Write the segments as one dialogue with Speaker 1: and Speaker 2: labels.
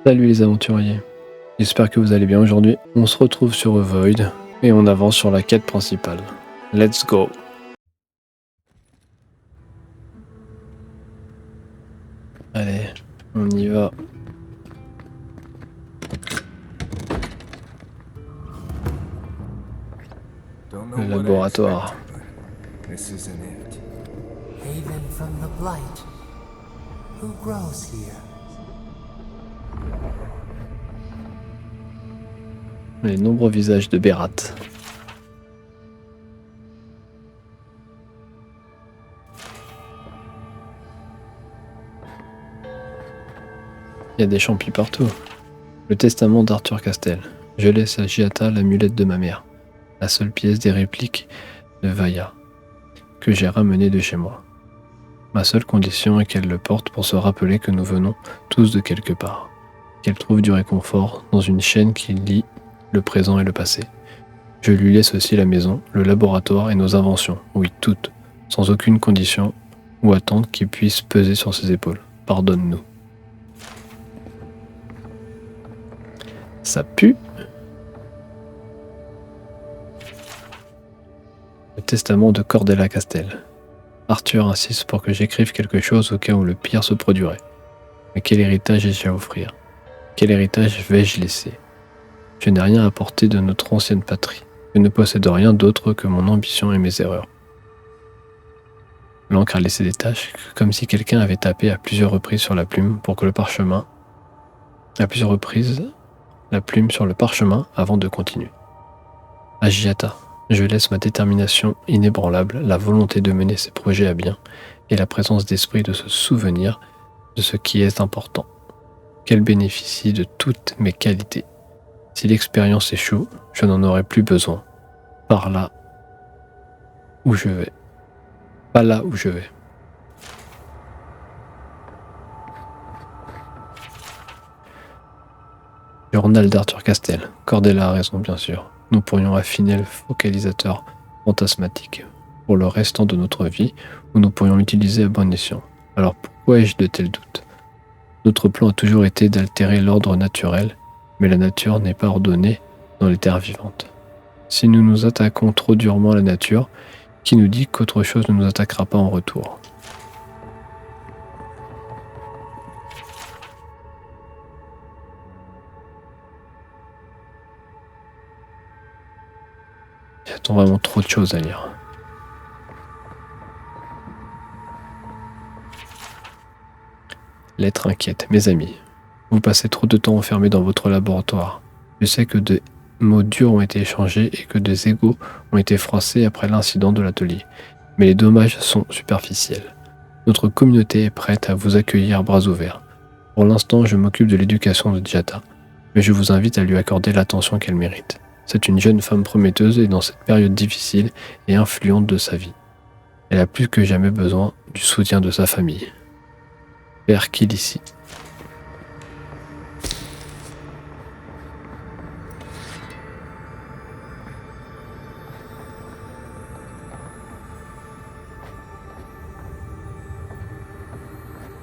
Speaker 1: Salut les aventuriers, j'espère que vous allez bien aujourd'hui. On se retrouve sur Avowed et on avance sur la quête principale. Let's go! Allez, on y va. Le laboratoire.
Speaker 2: This isn't it.
Speaker 3: Haven from the blight. Who grows here?
Speaker 1: Les nombreux visages de Berat. Il y a des champis partout. Le testament d'Arthur Castel. Je laisse à Giata l'amulette de ma mère. La seule pièce des répliques de Vaya que j'ai ramenée de chez moi. Ma seule condition est qu'elle le porte pour se rappeler que nous venons tous de quelque part. Qu'elle trouve du réconfort dans une chaîne qui lie le présent et le passé. Je lui laisse aussi la maison, le laboratoire et nos inventions, oui toutes, sans aucune condition ou attente qui puisse peser sur ses épaules. Pardonne-nous. Ça pue. Le testament de Cordella Castel. Arthur insiste pour que j'écrive quelque chose au cas où le pire se produirait. Mais quel héritage ai-je à offrir? Quel héritage vais-je laisser? Je n'ai rien à apporter de notre ancienne patrie. Je ne possède rien d'autre que mon ambition et mes erreurs. L'encre a laissé des taches, comme si quelqu'un avait tapé à plusieurs reprises sur la plume pour que le parchemin... À plusieurs reprises, la plume sur le parchemin avant de continuer. Agiata, je laisse ma détermination inébranlable, la volonté de mener ses projets à bien et la présence d'esprit de se souvenir de ce qui est important. Qu'elle bénéficie de toutes mes qualités. Si l'expérience échoue, je n'en aurai plus besoin. Par là où je vais. Pas là où je vais. Journal d'Arthur Castel. Cordella a raison, bien sûr. Nous pourrions affiner le focalisateur fantasmatique pour le restant de notre vie, ou nous pourrions l'utiliser à bon escient. Alors pourquoi ai-je de tels doutes? Notre plan a toujours été d'altérer l'ordre naturel, mais la nature n'est pas ordonnée dans les terres vivantes. Si nous nous attaquons trop durement à la nature, qui nous dit qu'autre chose ne nous attaquera pas en retour? Y a-t-on vraiment trop de choses à lire? Lettre inquiète, mes amis. Vous passez trop de temps enfermés dans votre laboratoire. Je sais que des mots durs ont été échangés et que des égos ont été froissés après l'incident de l'atelier. Mais les dommages sont superficiels. Notre communauté est prête à vous accueillir à bras ouverts. Pour l'instant, je m'occupe de l'éducation de Giata, mais je vous invite à lui accorder l'attention qu'elle mérite. C'est une jeune femme prometteuse et dans cette période difficile et influente de sa vie. Elle a plus que jamais besoin du soutien de sa famille. Père Kilissi.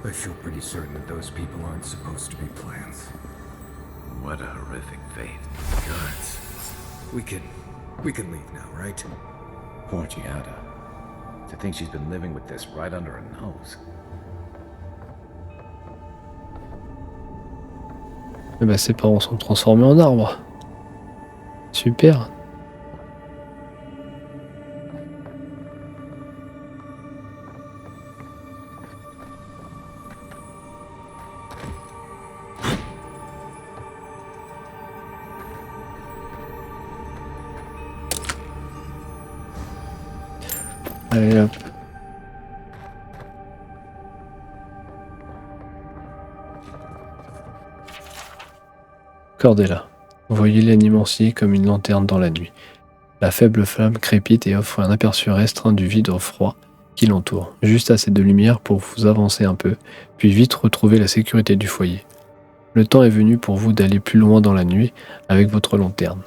Speaker 2: I feel pretty certain that those people aren't supposed to be plants.
Speaker 4: What a horrific fate.
Speaker 2: Gods. We can leave now, right?
Speaker 4: Poor Giada. To think she's been living with this right under her nose.
Speaker 1: Eh ben, ses parents sont transformés en arbres. Super. Allez hop. Cordella. Voyez l'animancier comme une lanterne dans la nuit. La faible flamme crépite et offre un aperçu restreint du vide froid qui l'entoure, juste assez de lumière pour vous avancer un peu, puis vite retrouver la sécurité du foyer. Le temps est venu pour vous d'aller plus loin dans la nuit avec votre lanterne.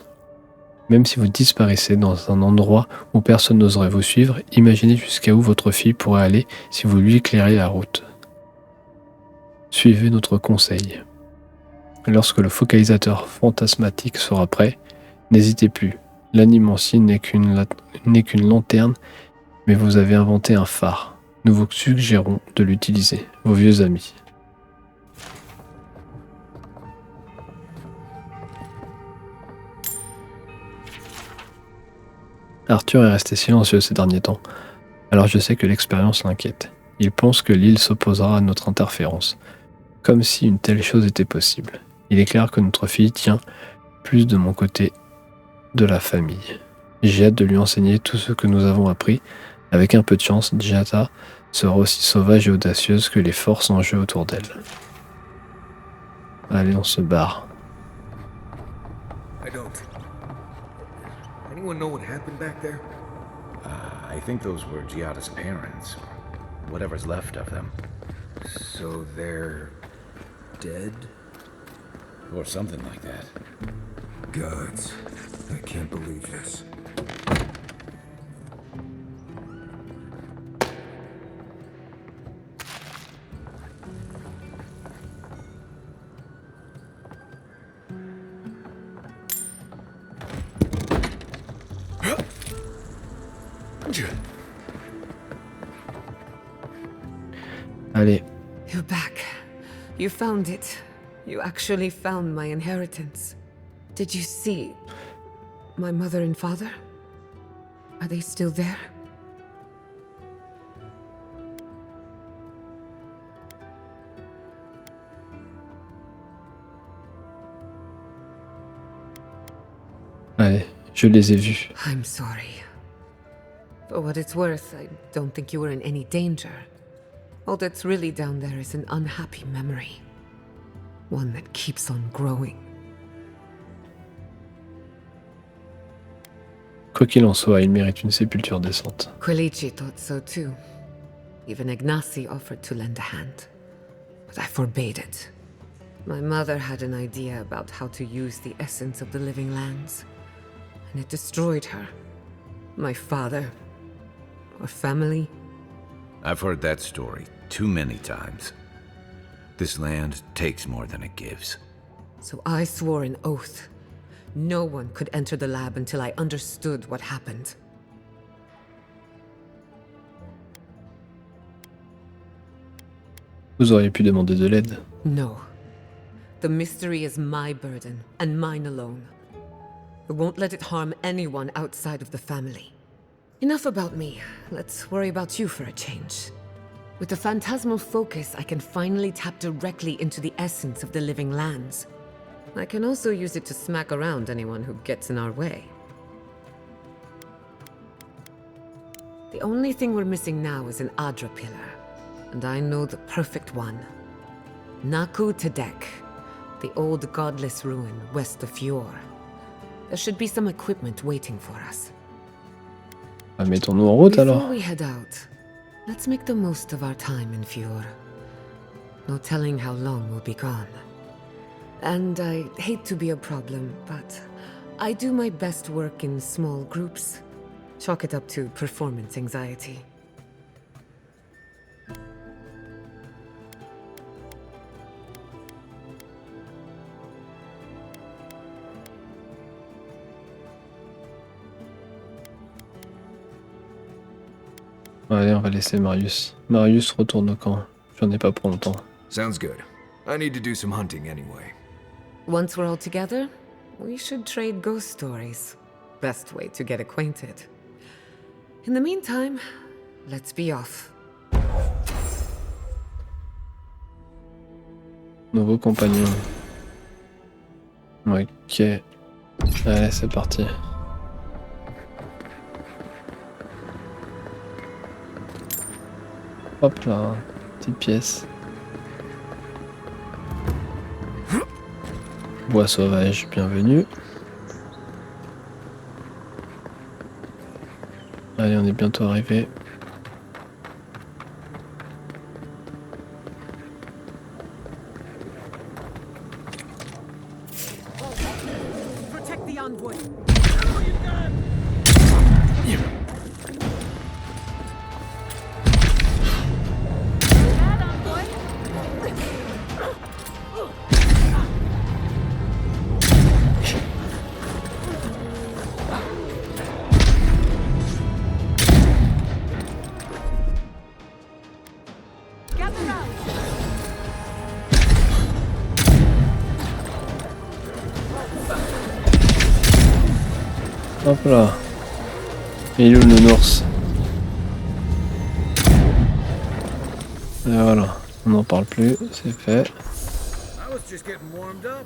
Speaker 1: Même si vous disparaissez dans un endroit où personne n'oserait vous suivre, imaginez jusqu'à où votre fille pourrait aller si vous lui éclairez la route. Suivez notre conseil. Lorsque le focalisateur fantasmatique sera prêt, n'hésitez plus. L'animancie n'est qu'une lanterne, mais vous avez inventé un phare. Nous vous suggérons de l'utiliser, vos vieux amis. Arthur est resté silencieux ces derniers temps, alors je sais que l'expérience l'inquiète. Il pense que l'île s'opposera à notre interférence, comme si une telle chose était possible. Il est clair que notre fille tient plus de mon côté de la famille. J'ai hâte de lui enseigner tout ce que nous avons appris. Avec un peu de chance, Giata sera aussi sauvage et audacieuse que les forces en jeu autour d'elle. Allez, on se barre.
Speaker 2: I don't. Anyone know what happened back there?
Speaker 4: I think those were Giada's parents, or whatever's left of them.
Speaker 2: So they're dead?
Speaker 4: Or something like that.
Speaker 2: Gods, I can't believe this.
Speaker 1: Allez,
Speaker 3: You're back. You found it. You actually found my inheritance. Did you see my mother and father? Are they still there?
Speaker 1: allez, je les ai vus.
Speaker 3: I'm sorry. For what it's worth, I don't think you were in any danger. All that's really down there is an unhappy memory. One that keeps on growing.
Speaker 1: Quoi qu'il en soit, il mérite une sépulture décente.
Speaker 3: Quilici thought so too. Even Ignacy offered to lend a hand. But I forbade it. My mother had an idea about how to use the essence of the living lands. And it destroyed her. My father. Our family.
Speaker 4: I've heard that story too many times. This land takes more than it gives.
Speaker 3: So I swore an oath. No one could enter the lab until I understood what happened.
Speaker 1: Vous auriez pu demander de l'aide.
Speaker 3: No. The mystery is my burden, and mine alone. I won't let it harm anyone outside of the family. Enough about me. Let's worry about you for a change. With the phantasmal focus, I can finally tap directly into the essence of the living lands. I can also use it to smack around anyone who gets in our way. The only thing we're missing now is an Adra pillar, and I know the perfect one. Naku Tedek, the old godless ruin west of Fjord. There should be some equipment waiting for us.
Speaker 1: Ah, mettons-nous en route alors.
Speaker 3: Before we head out, let's make the most of our time in Fjord. No telling how long we'll be gone. And I hate to be a problem, but I do my best work in small groups. Chalk it up to performance anxiety.
Speaker 1: Allez, on va laisser Marius. Marius retourne au camp. J'en ai pas pour longtemps.
Speaker 2: Sounds good. I need to do some hunting anyway.
Speaker 3: Once we're all together, we should trade ghost stories. Best way to get acquainted. In the meantime, let's be off.
Speaker 1: Nouveau compagnon. Ok. Allez, c'est parti. Hop là, petite pièce. Bois sauvage, bienvenue. Allez, on est bientôt arrivé.
Speaker 3: Protect the envoy.
Speaker 1: Hop là. Il est où le nounours? Et voilà, on n'en parle plus, c'est fait.
Speaker 2: I was just getting warmed up.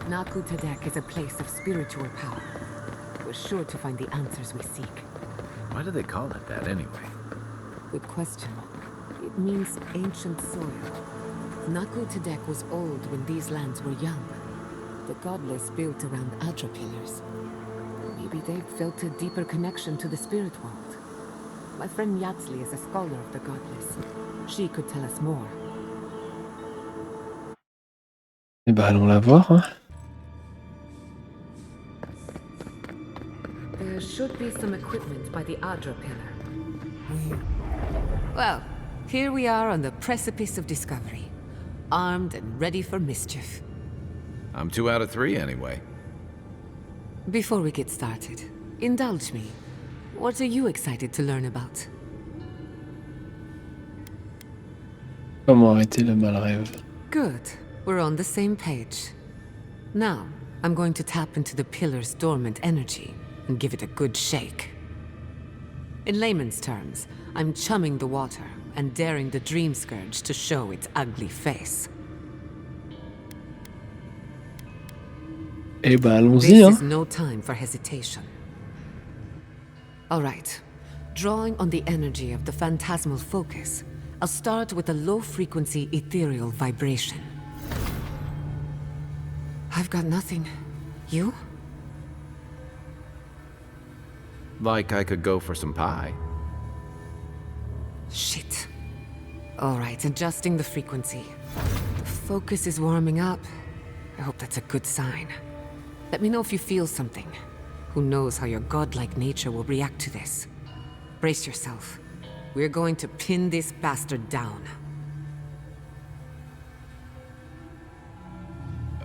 Speaker 3: Nakutadek is a place of spiritual power. We're sure to find the answers we seek.
Speaker 4: Why do they call it that anyway?
Speaker 3: Good question. It means ancient soil. Nakutadek was old when these lands were young. The godless built around Adra pillars. Maybe they felt a deeper connection to the spirit world. My friend Yatsli is a scholar of the godless. She could tell us more.
Speaker 1: Et bah allons la voir. Hein.
Speaker 3: There should be some equipment by the Adra pillar. Well, here we are on the precipice of discovery. Armed and ready for mischief.
Speaker 4: I'm 2 out of 3 anyway.
Speaker 3: Before we get started, indulge me. What are you excited to learn about?
Speaker 1: Comment arrêter le mal rêve?
Speaker 3: Good. We're on the same page. Now, I'm going to tap into the pillar's dormant energy and give it a good shake. In layman's terms, I'm chumming the water and daring the dream scourge to show its ugly face.
Speaker 1: Eh bah allons-y,
Speaker 3: This
Speaker 1: hein.
Speaker 3: is no time for hesitation. All right. Drawing on the energy of the phantasmal focus, I'll start with a low-frequency ethereal vibration. I've got nothing. You?
Speaker 4: Like I could go for some pie.
Speaker 3: Shit. All right, adjusting the frequency. The focus is warming up. I hope that's a good sign. Let me know if you feel something. Who knows how your godlike nature will react to this. Brace yourself. We're going to pin this bastard down.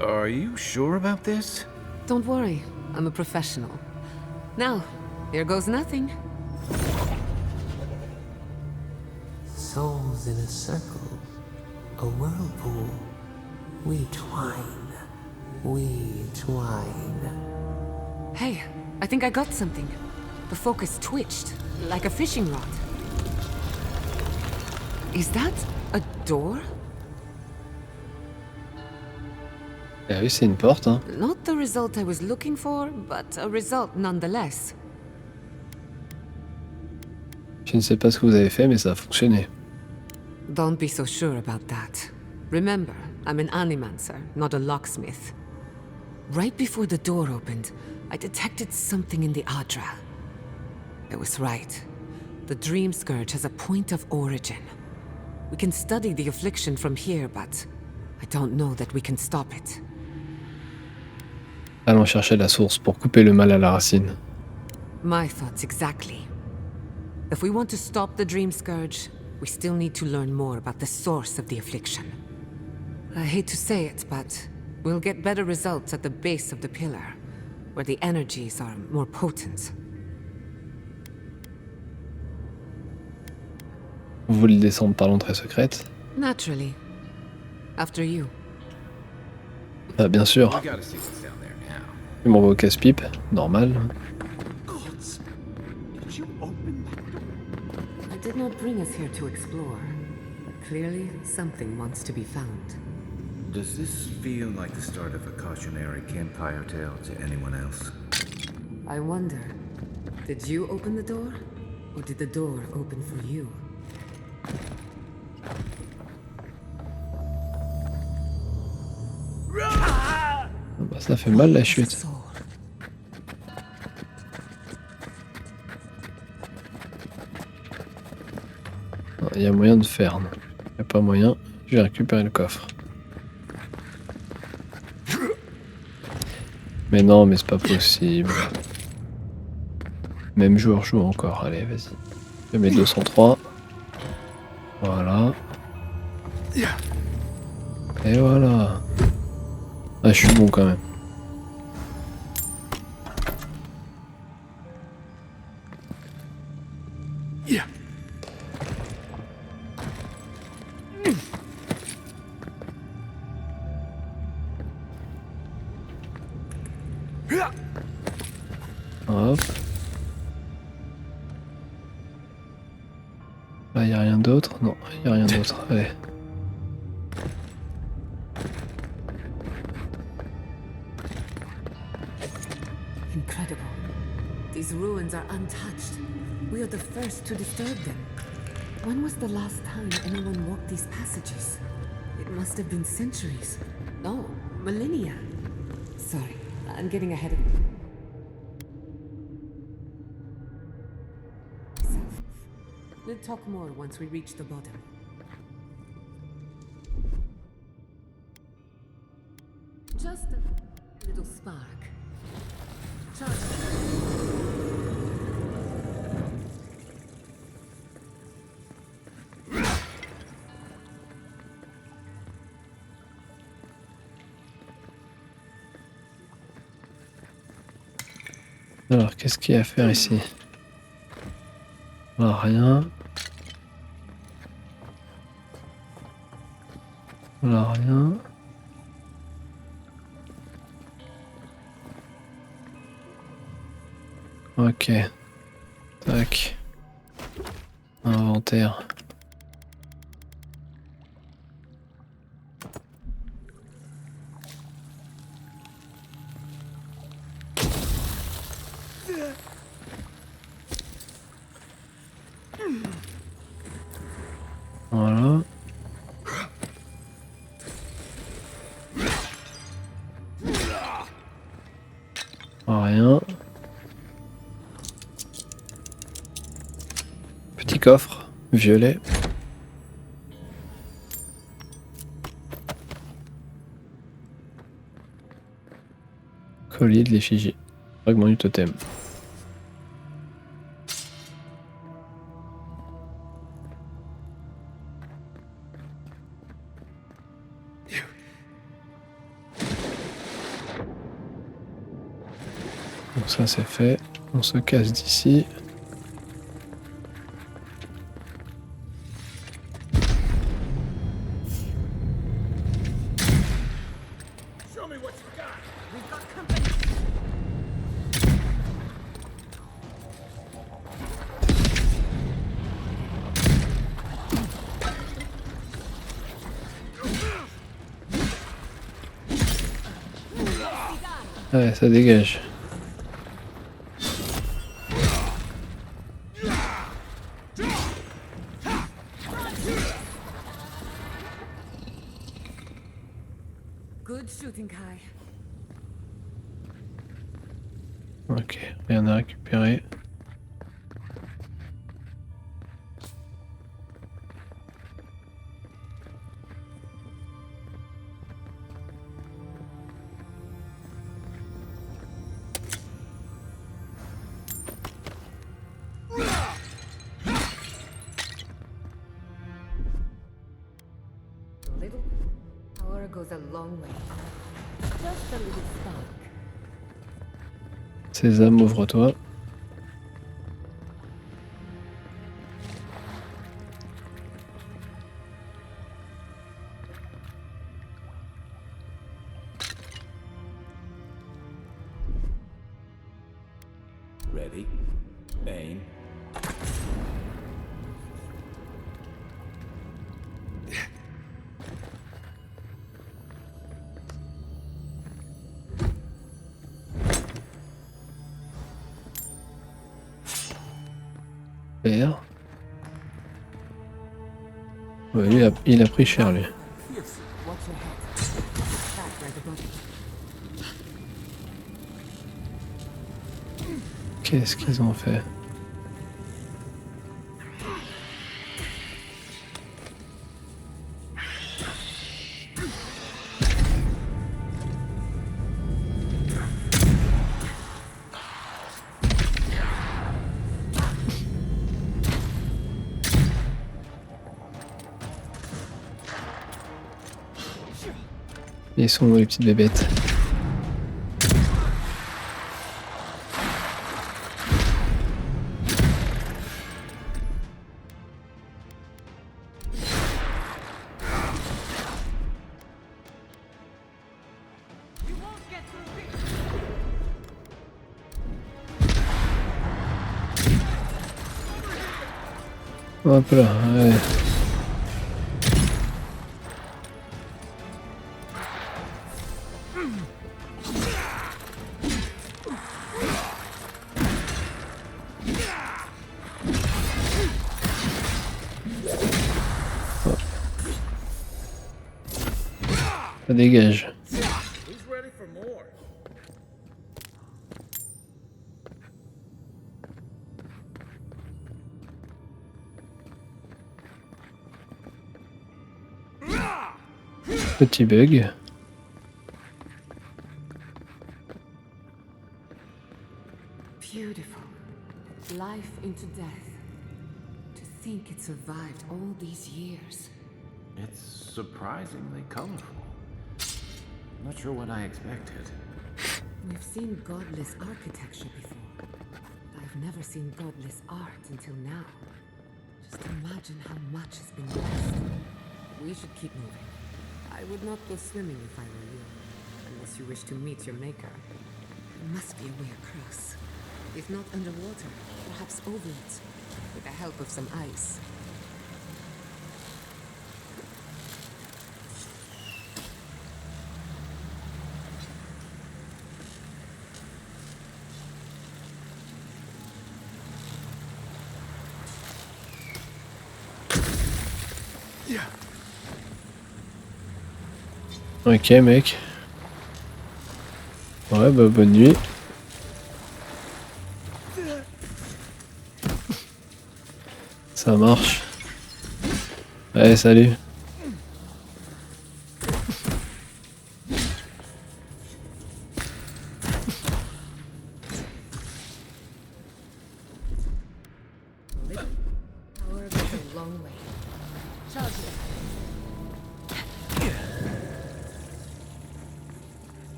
Speaker 4: Are you sure about this?
Speaker 3: Don't worry, I'm a professional. Now, here goes nothing.
Speaker 5: Souls in a circle, a whirlpool. We twine, we twine.
Speaker 3: Hey, I think I got something. The focus twitched, like a fishing rod. Is that a door?
Speaker 1: Ah oui, c'est une porte, hein.
Speaker 3: Not the result I was looking for, but a result nonetheless.
Speaker 1: Je ne sais pas ce que vous avez fait, mais ça a fonctionné.
Speaker 3: Don't be so sure about that. Remember, I'm an animancer, not a locksmith. Right before the door opened, I detected something in the Adra. I was right. The Dream Scourge has a point of origin. We can study the affliction from here, but I don't know that we can stop it.
Speaker 1: Allons chercher la source pour couper le mal à la racine.
Speaker 3: My thoughts exactly. If we want to stop the Dream Scourge, we still need to learn more about the source of the affliction. I hate to say it, but we'll get better results at the base of the pillar, where the energies are more potent.
Speaker 1: Vous voulez descendre par l'entrée secrète?
Speaker 3: Naturally. After you.
Speaker 1: Ah bien sûr.
Speaker 4: We gotta see what's down there now.
Speaker 1: Il m'envoie au casse-pipe, normal.
Speaker 2: Gods! Did you open that door?
Speaker 3: I did not bring us here to explore, but clearly something wants to be found.
Speaker 4: Does this feel like the start of a cautionary campfire tale to anyone else?
Speaker 3: I wonder, did you open the door? Or did the door open for you?
Speaker 1: Bah, ça fait mal la chute. il y a moyen de faire. Il n'y a pas moyen, je vais récupérer le coffre. Mais non, mais c'est pas possible. Même joueur joue encore, allez, vas-y. Je mets 203. Voilà. Et voilà. Ah, je suis bon quand même. Hop. Là, il n'y a rien d'autre. Non, il n'y a rien d'autre. Allez.
Speaker 3: Incredible. These ruins are untouched. We are the first to disturb them. When was the last time anyone walked these passages? It must have been centuries. No, millennia. Sorry, I'm getting ahead of myself. We'll talk more once we reach the bottom. Just a little spark.
Speaker 1: Alors, qu'est-ce qu'il y a à faire ici? Ah, rien. Là, rien. Ok. Tac. Inventaire. Voilà. Rien. Petit coffre, violet. Collier de l'effigie. Fragment du totem. Donc ça c'est fait. On se casse d'ici. Ouais, ça dégage.
Speaker 3: Good shooting, Kai.
Speaker 1: Ok, rien à récupérer.
Speaker 3: Little power goes a long way. Just a little spark.
Speaker 1: Sésame, ouvre-toi.
Speaker 4: Ready? Aim.
Speaker 1: Vert. Ouais, il a pris cher lui.
Speaker 3: Watch your head. Back right above you.
Speaker 1: Qu'est-ce qu'ils ont fait? Ils sont où les petites bébêtes? Hop là, ouais. Ça dégage. Petit bug.
Speaker 3: Beautiful. Life into death. To think it survived all these years.
Speaker 4: It's surprisingly colorful. Not sure what I expected.
Speaker 3: We've seen godless architecture before, but I've never seen godless art until now. Just imagine how much has been lost. We should keep moving. I would not go swimming if I were you, unless you wish to meet your maker. There must be a way across. If not underwater, perhaps over it, with the help of some ice.
Speaker 1: Ok mec. Ouais bah bonne nuit. Ça marche. Allez salut.
Speaker 3: However, it's a long way. Charge it.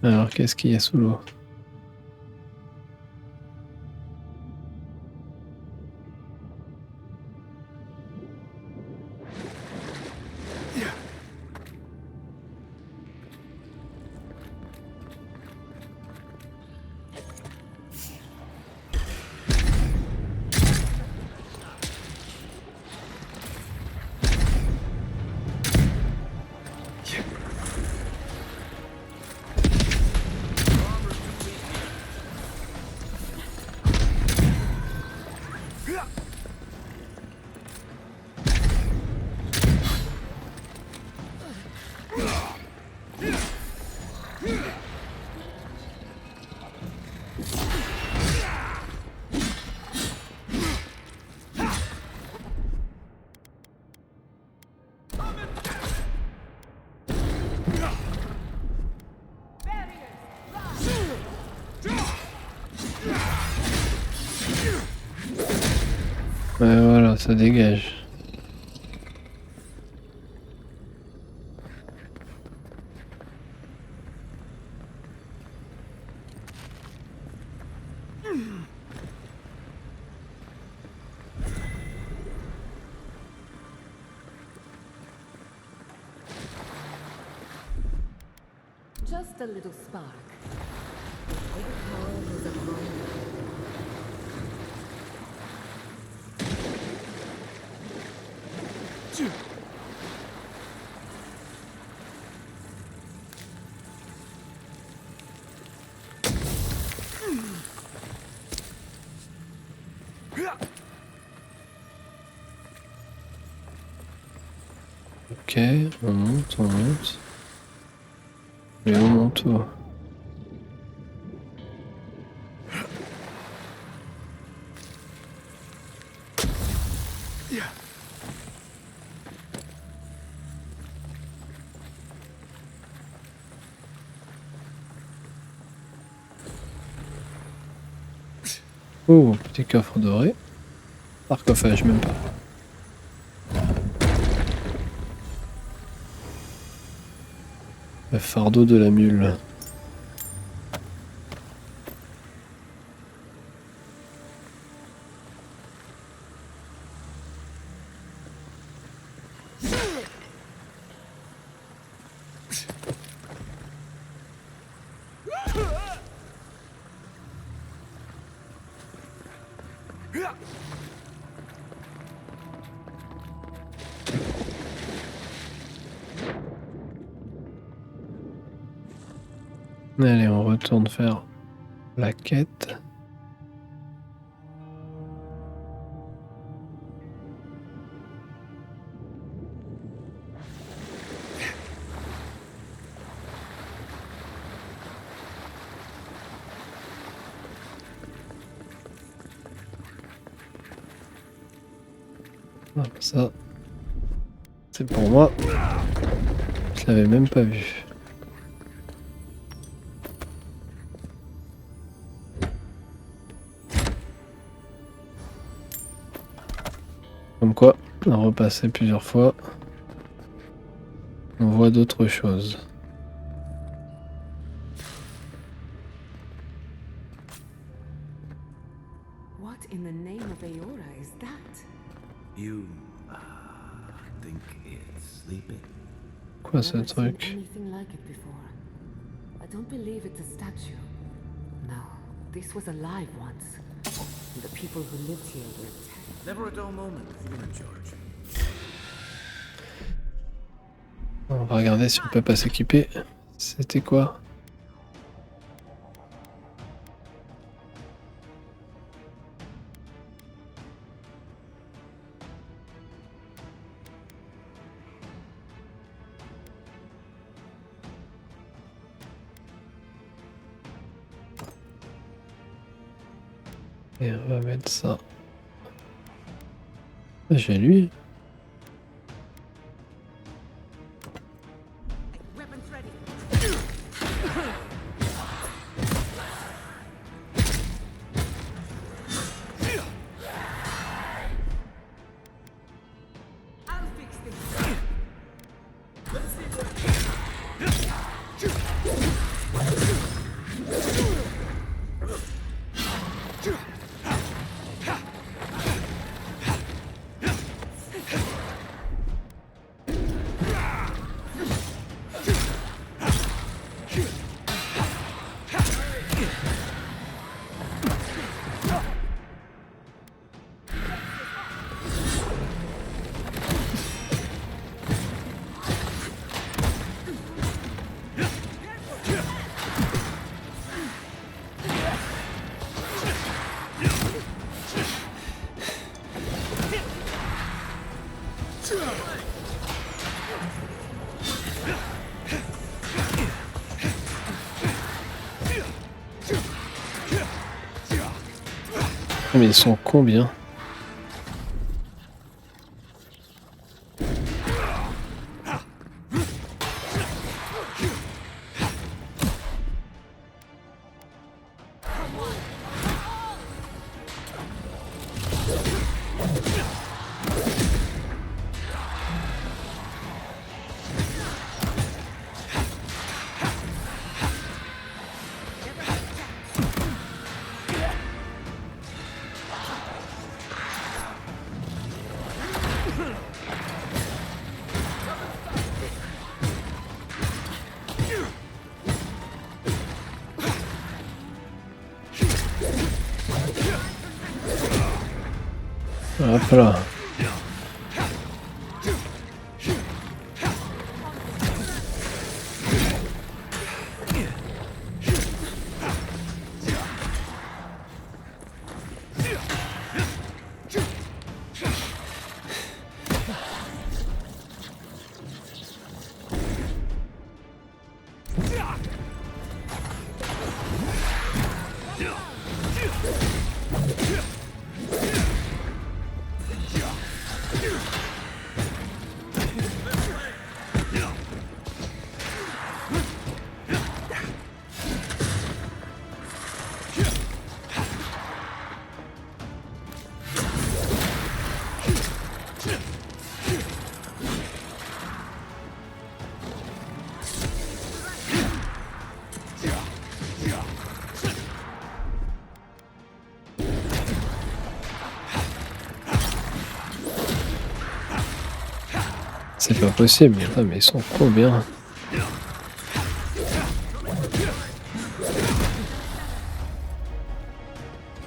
Speaker 1: Alors qu'est-ce qu'il y a sous l'eau? Ouais voilà, ça dégage.
Speaker 3: Just a little spark. Little power goes a long way.
Speaker 1: Ok, on monte, on monte. Mais on monte où? Oh, petit coffre doré. Sarcophage, même pas. Le fardeau de la mule. Allez, on retourne faire la quête. Ah, ça, c'est pour moi. Je l'avais même pas vu. Comme quoi, à repasser plusieurs fois, on voit d'autres choses.
Speaker 5: What in the name of Aora is that?
Speaker 4: You think it's sleeping?
Speaker 1: Quoi ce
Speaker 5: Never seen
Speaker 1: truc?
Speaker 5: anything like it before. I don't believe it's a statue. No, this was alive once. And the people who lived here were
Speaker 4: Never a dull moment with you in charge.
Speaker 1: On va regarder si on peut pas s'équiper. C'était quoi? Et on va mettre ça. J'ai lui. Mais ils sont combien? Hop là. C'est pas possible, putain, mais ils sont trop bien.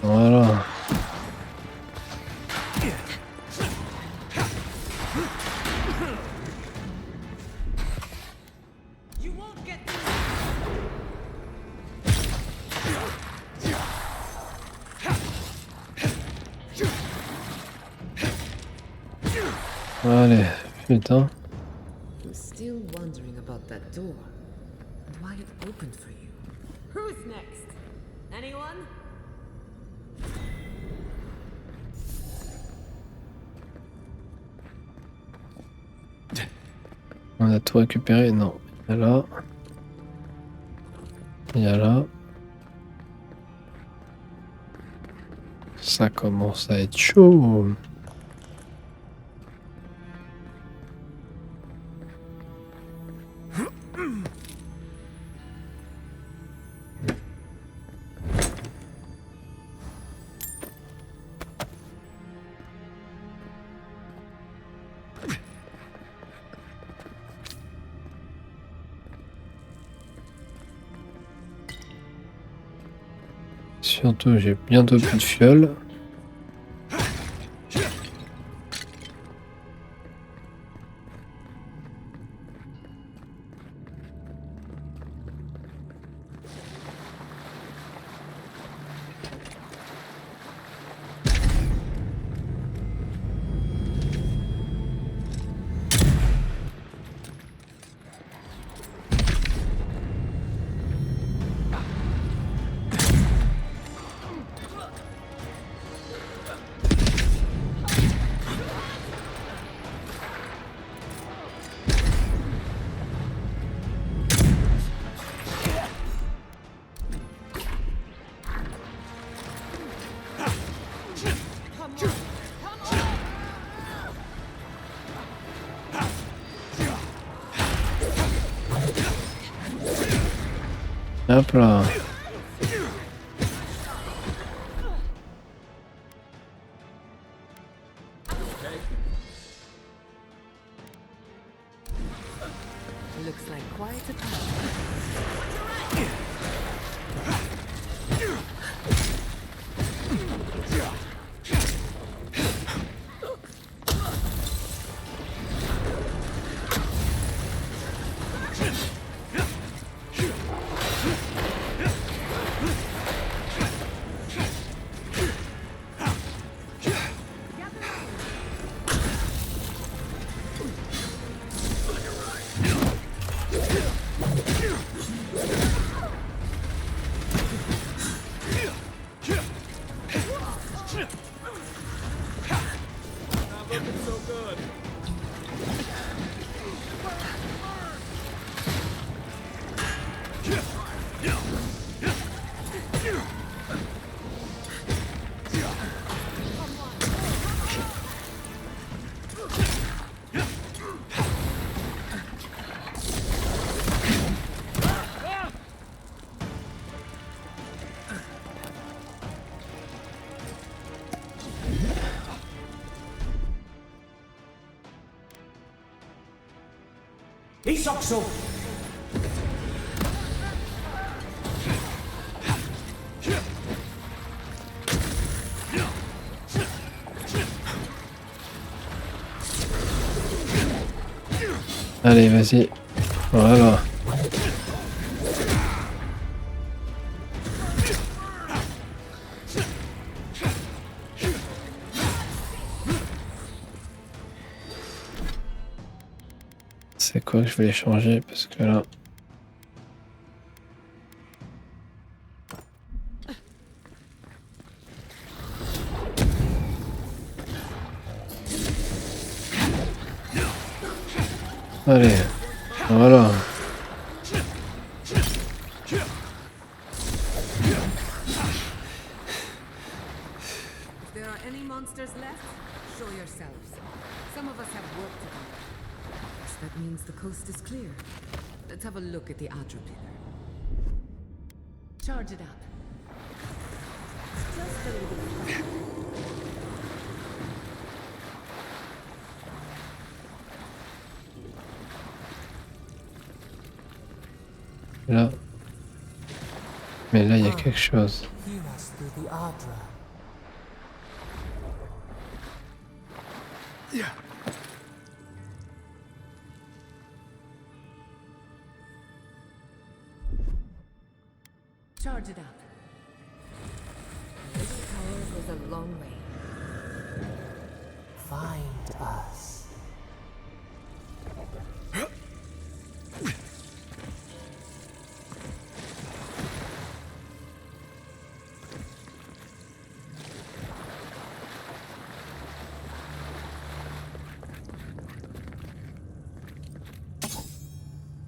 Speaker 1: Voilà. Allez, putain.
Speaker 3: I'm still wondering about that door and why it opened for you. Who's next? Anyone?
Speaker 1: On a tout récupéré? Non. Il y a là. Il y a là. Ça commence à être chaud. Surtout, j'ai bientôt plus de fioles. Hop là.
Speaker 5: Looks like quite a time.
Speaker 6: Isokso!
Speaker 1: Allez, vas-y. Voilà. C'est quoi que je vais changer parce que là. Allez, voilà.
Speaker 3: If there are any monsters left, show yourselves. Some of us have work to do. Guess that means the coast is clear. Let's have a look at the Adra pillar. Charge it up. Just a little.
Speaker 1: Là. Mais là, il y a quelque chose.
Speaker 6: Hear us through the Adra.
Speaker 3: Charge it up. This power goes a long way.
Speaker 6: Find us.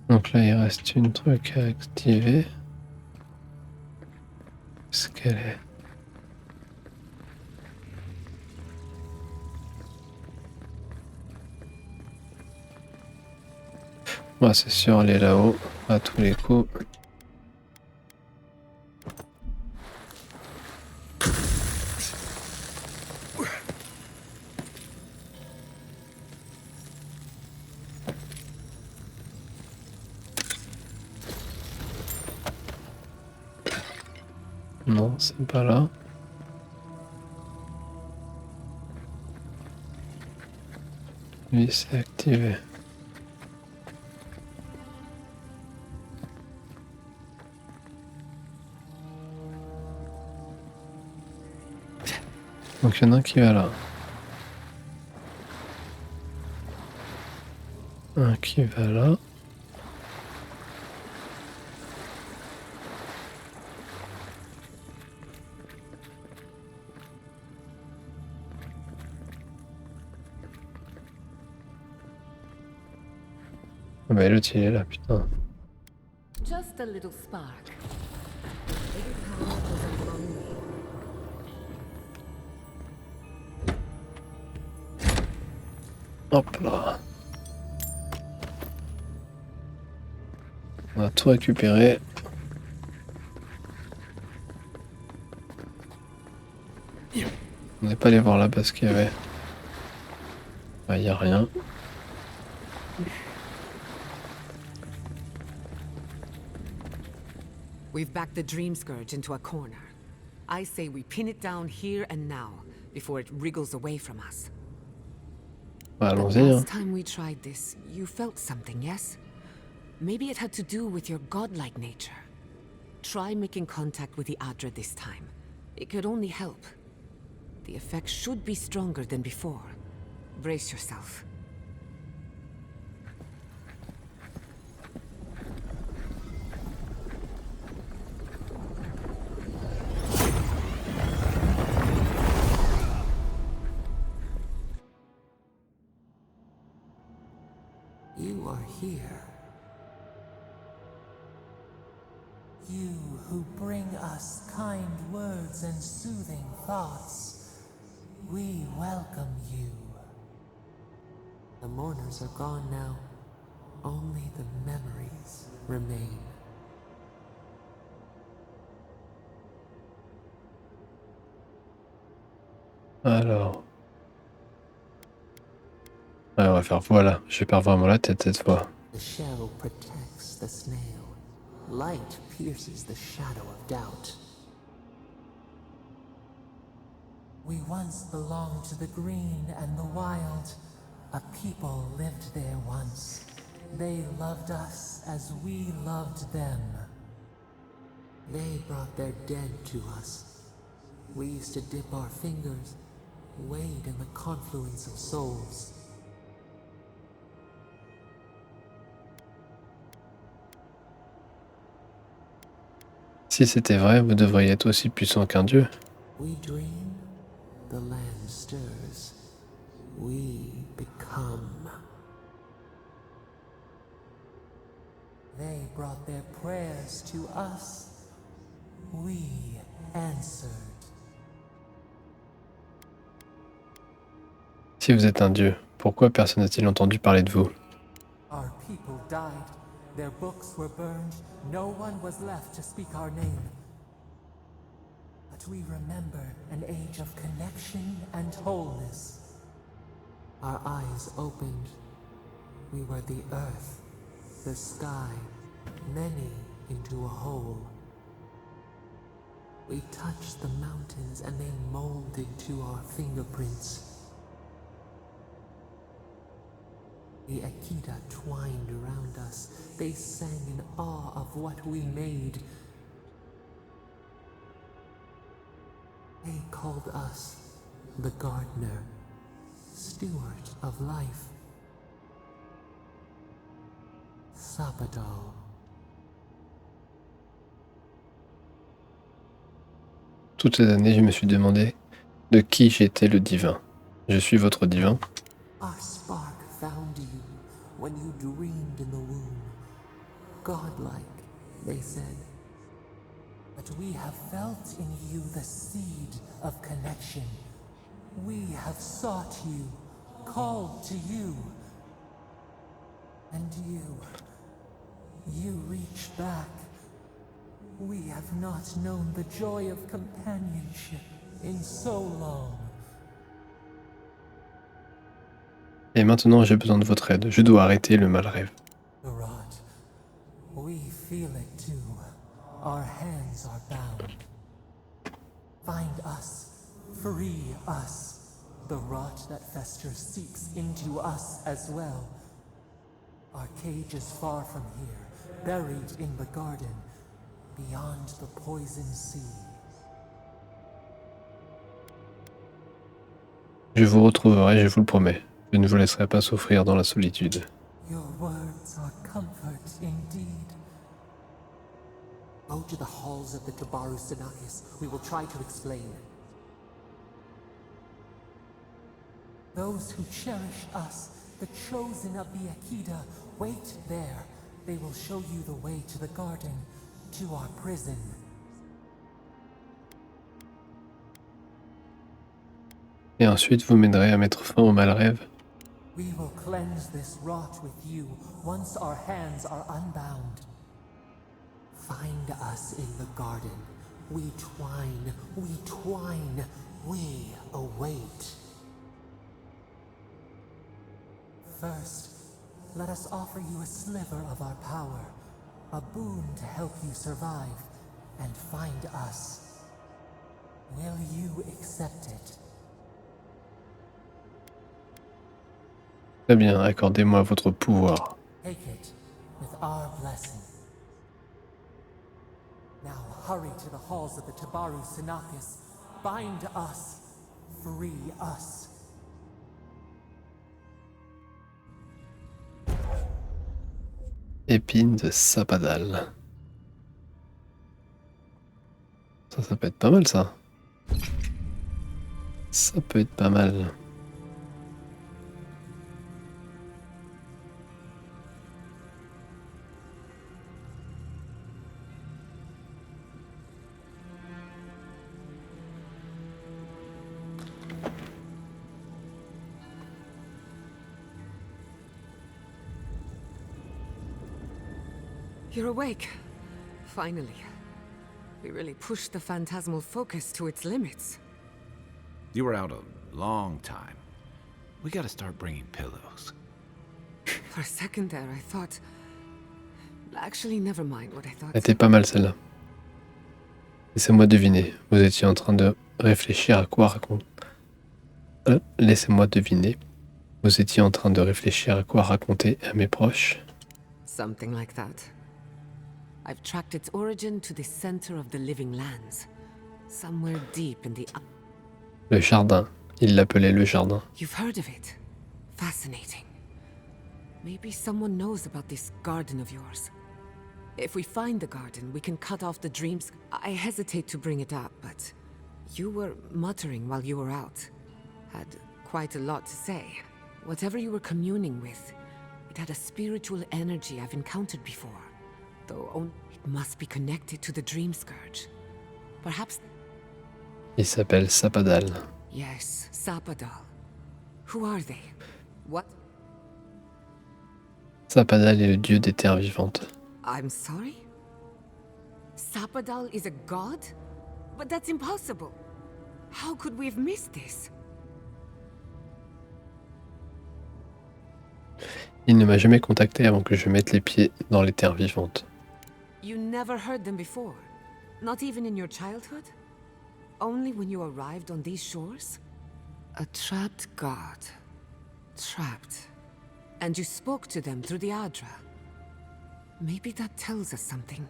Speaker 1: Donc là, il reste une truc à activer. Ce qu'elle est. Ouais, c'est sûr, elle est là-haut, à tous les coups. Non, c'est pas là. Lui, c'est activé. Donc il y en a un qui va là. Un qui va là. Ah bah l'autre il est là, putain.
Speaker 5: Just a little spark.
Speaker 3: This power goes a long way.
Speaker 1: Hop là. On a tout récupéré. On n'est pas allé voir là-bas ce qu'il y avait. Bah, y a rien.
Speaker 3: We've backed the Dream Scourge into a corner. I say we pin it down here and now, before it wriggles away from us.
Speaker 1: Bah,
Speaker 3: The
Speaker 1: allons-y. Hein.
Speaker 3: last time we tried this, you felt something, yes? Maybe it had to do with your godlike nature. Try making contact with the Adra this time. It could only help. The effect should be stronger than before. Brace yourself.
Speaker 6: You are here. You who bring us kind words and soothing thoughts. We welcome you. The mourners are gone now. Only the memories remain.
Speaker 1: Alors. Ouais, on va faire voilà. Je perds vraiment la tête cette fois.
Speaker 6: The shell protects the snail. Light pierces the shadow of doubt. We once belonged to the green and the wild. A people lived there once. They loved us as we loved them. They brought their dead to us. We used to dip our fingers, wade in the confluence of souls.
Speaker 1: Si c'était vrai, vous devriez être aussi puissant qu'un dieu.
Speaker 6: We dream, the land stirs. We become. They brought their prayers to us. We answered.
Speaker 1: Si vous êtes un dieu, pourquoi personne n'a-t-il entendu parler de vous?
Speaker 6: Our people died. Their books were burned. No one was left to speak our name. But we remember an age of connection and wholeness. Our eyes opened. We were the earth, the sky, many into a whole. We touched the mountains and they molded to our fingerprints. The Akita twined around us. They sang in awe of what we made. They called us the gardener, steward of life. Sapadal.
Speaker 1: Toutes ces années, je me suis demandé de qui j'étais le divin. Je suis votre divin.
Speaker 6: Our spark found you when you dreamed in the womb. Godlike, they said. But we have felt in you the seed of connection. We have sought you, called to you. And you reach back. We have not known the joy of companionship in so long.
Speaker 1: Et maintenant, j'ai besoin de votre aide. Je dois arrêter le mal rêve.
Speaker 6: Rot, we feel it too. Our hands are bound. Find us. Free us. The rot that festers seeps into us as well. Our cage is far from here, buried in the garden, beyond the poison sea.
Speaker 1: Je vous retrouverai, je vous le promets. Je ne vous laisserai pas souffrir dans la solitude.
Speaker 6: Your words are comfort indeed. Go to the halls of the Tabaru Sanakis. We will try to explain. Those who cherish us, the chosen of the Akita, wait there. They will show you the way to the garden, to our prison.
Speaker 1: Et ensuite, vous m'aiderez à mettre fin au mal rêve.
Speaker 6: We will cleanse this rot with you once our hands are unbound. Find us in the garden. We twine, we await. First, let us offer you a sliver of our power, a boon to help you survive and find us. Will you accept it?
Speaker 1: Très bien, accordez-moi votre pouvoir.
Speaker 6: Take it with our blessing. Now hurry to the halls of the Tabaru Sanakis. Bind us. Free us.
Speaker 1: Épine de Sapadal. Ça peut être pas mal, ça. Ça peut être pas mal.
Speaker 3: You're awake. Finally. We really pushed the phantasmal focus to its limits.
Speaker 4: You were out a long time. We gotta start bringing pillows.
Speaker 3: For a second there, I thought... Actually, never mind what I thought.
Speaker 1: Elle était pas mal, celle-là. Laissez-moi deviner. Vous étiez en train de réfléchir à quoi raconter. Laissez-moi deviner. Vous étiez en train de réfléchir à quoi raconter à mes proches.
Speaker 3: Something like that. I've tracked its origin to the center of the living lands. Somewhere deep in the...
Speaker 1: Le jardin. Il l'appelait le jardin.
Speaker 3: You've heard of it. Fascinating. Maybe someone knows about this garden of yours. If we find the garden, we can cut off the dreams. I hesitate to bring it up, but you were muttering while you were out. Had quite a lot to say. Whatever you were communing with, it had a spiritual energy I've encountered before. Though it must be connected to the Dream Scourge. Perhaps...
Speaker 1: Il s'appelle Sapadal.
Speaker 3: Yes, Sapadal. Who are they? What?
Speaker 1: Sapadal est le dieu des terres vivantes.
Speaker 3: I'm sorry? Sapadal is a god? But that's impossible. How could we have missed this?
Speaker 1: Il ne m'a jamais contacté avant que je mette les pieds dans les terres vivantes.
Speaker 3: You never heard them before? Not even in your childhood? Only when you arrived on these shores? A trapped god. Trapped. And you spoke to them through the Adra. Maybe that tells us something.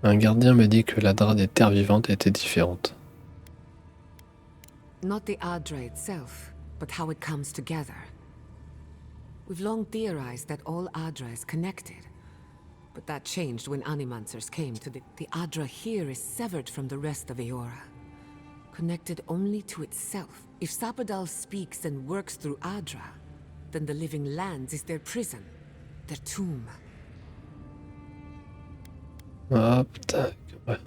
Speaker 1: Un gardien m'a dit que l'Adra des terres vivantes était différente.
Speaker 3: Not the Adra itself, but how it comes together. We've long theorized that all Adra is connected. But that changed when Animancers came to the Adra here is severed from the rest of Eora. Connected only to itself. If Sapadal speaks and works through Adra, then the living lands is their prison, their tomb.
Speaker 1: Ah putain. Ouais.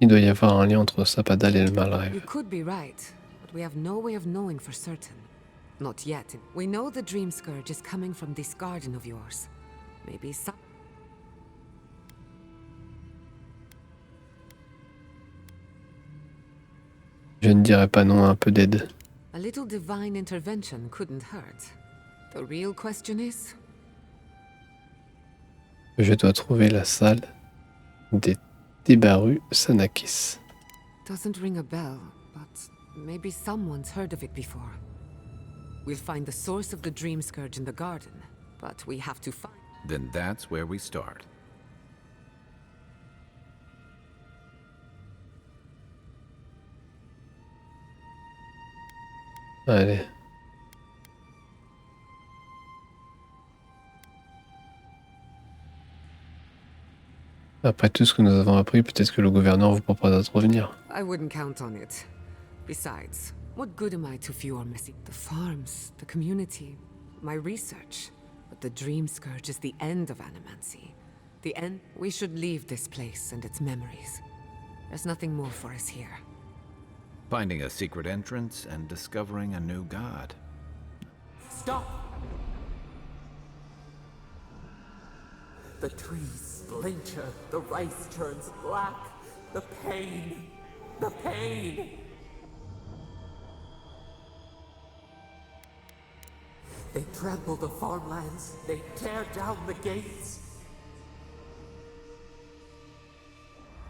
Speaker 1: Il doit y avoir un lien entre Sapadal et le
Speaker 3: You
Speaker 1: Malrêve.
Speaker 3: could be right, but we have no way of knowing for certain. Not yet. We know the Dream Scourge is coming from this garden of yours. Maybe some...
Speaker 1: Je ne dirais pas non à un peu d'aide.
Speaker 3: A little divine intervention couldn't hurt. The real question is...
Speaker 1: Je dois trouver la salle des Débarus Sanakis.
Speaker 3: Doesn't ring a bell, but maybe someone's heard of it before. We'll find the source of the Dream Scourge in the garden, but we have to find...
Speaker 4: Then that's where we start.
Speaker 1: Allez. Après tout ce que nous avons appris, peut-être que le gouverneur vous proposera de revenir.
Speaker 3: I wouldn't count on it. Besides, what good am I to Fjord Messi? The farms, the community, my research. But the Dream Scourge is the end of Animancy. The end... We should leave this place and its memories. There's nothing more for us here.
Speaker 4: Finding a secret entrance and discovering a new god.
Speaker 6: Stop! The trees splinter, the rice turns black. The pain! The pain! They trample the farmlands, they tear down the gates.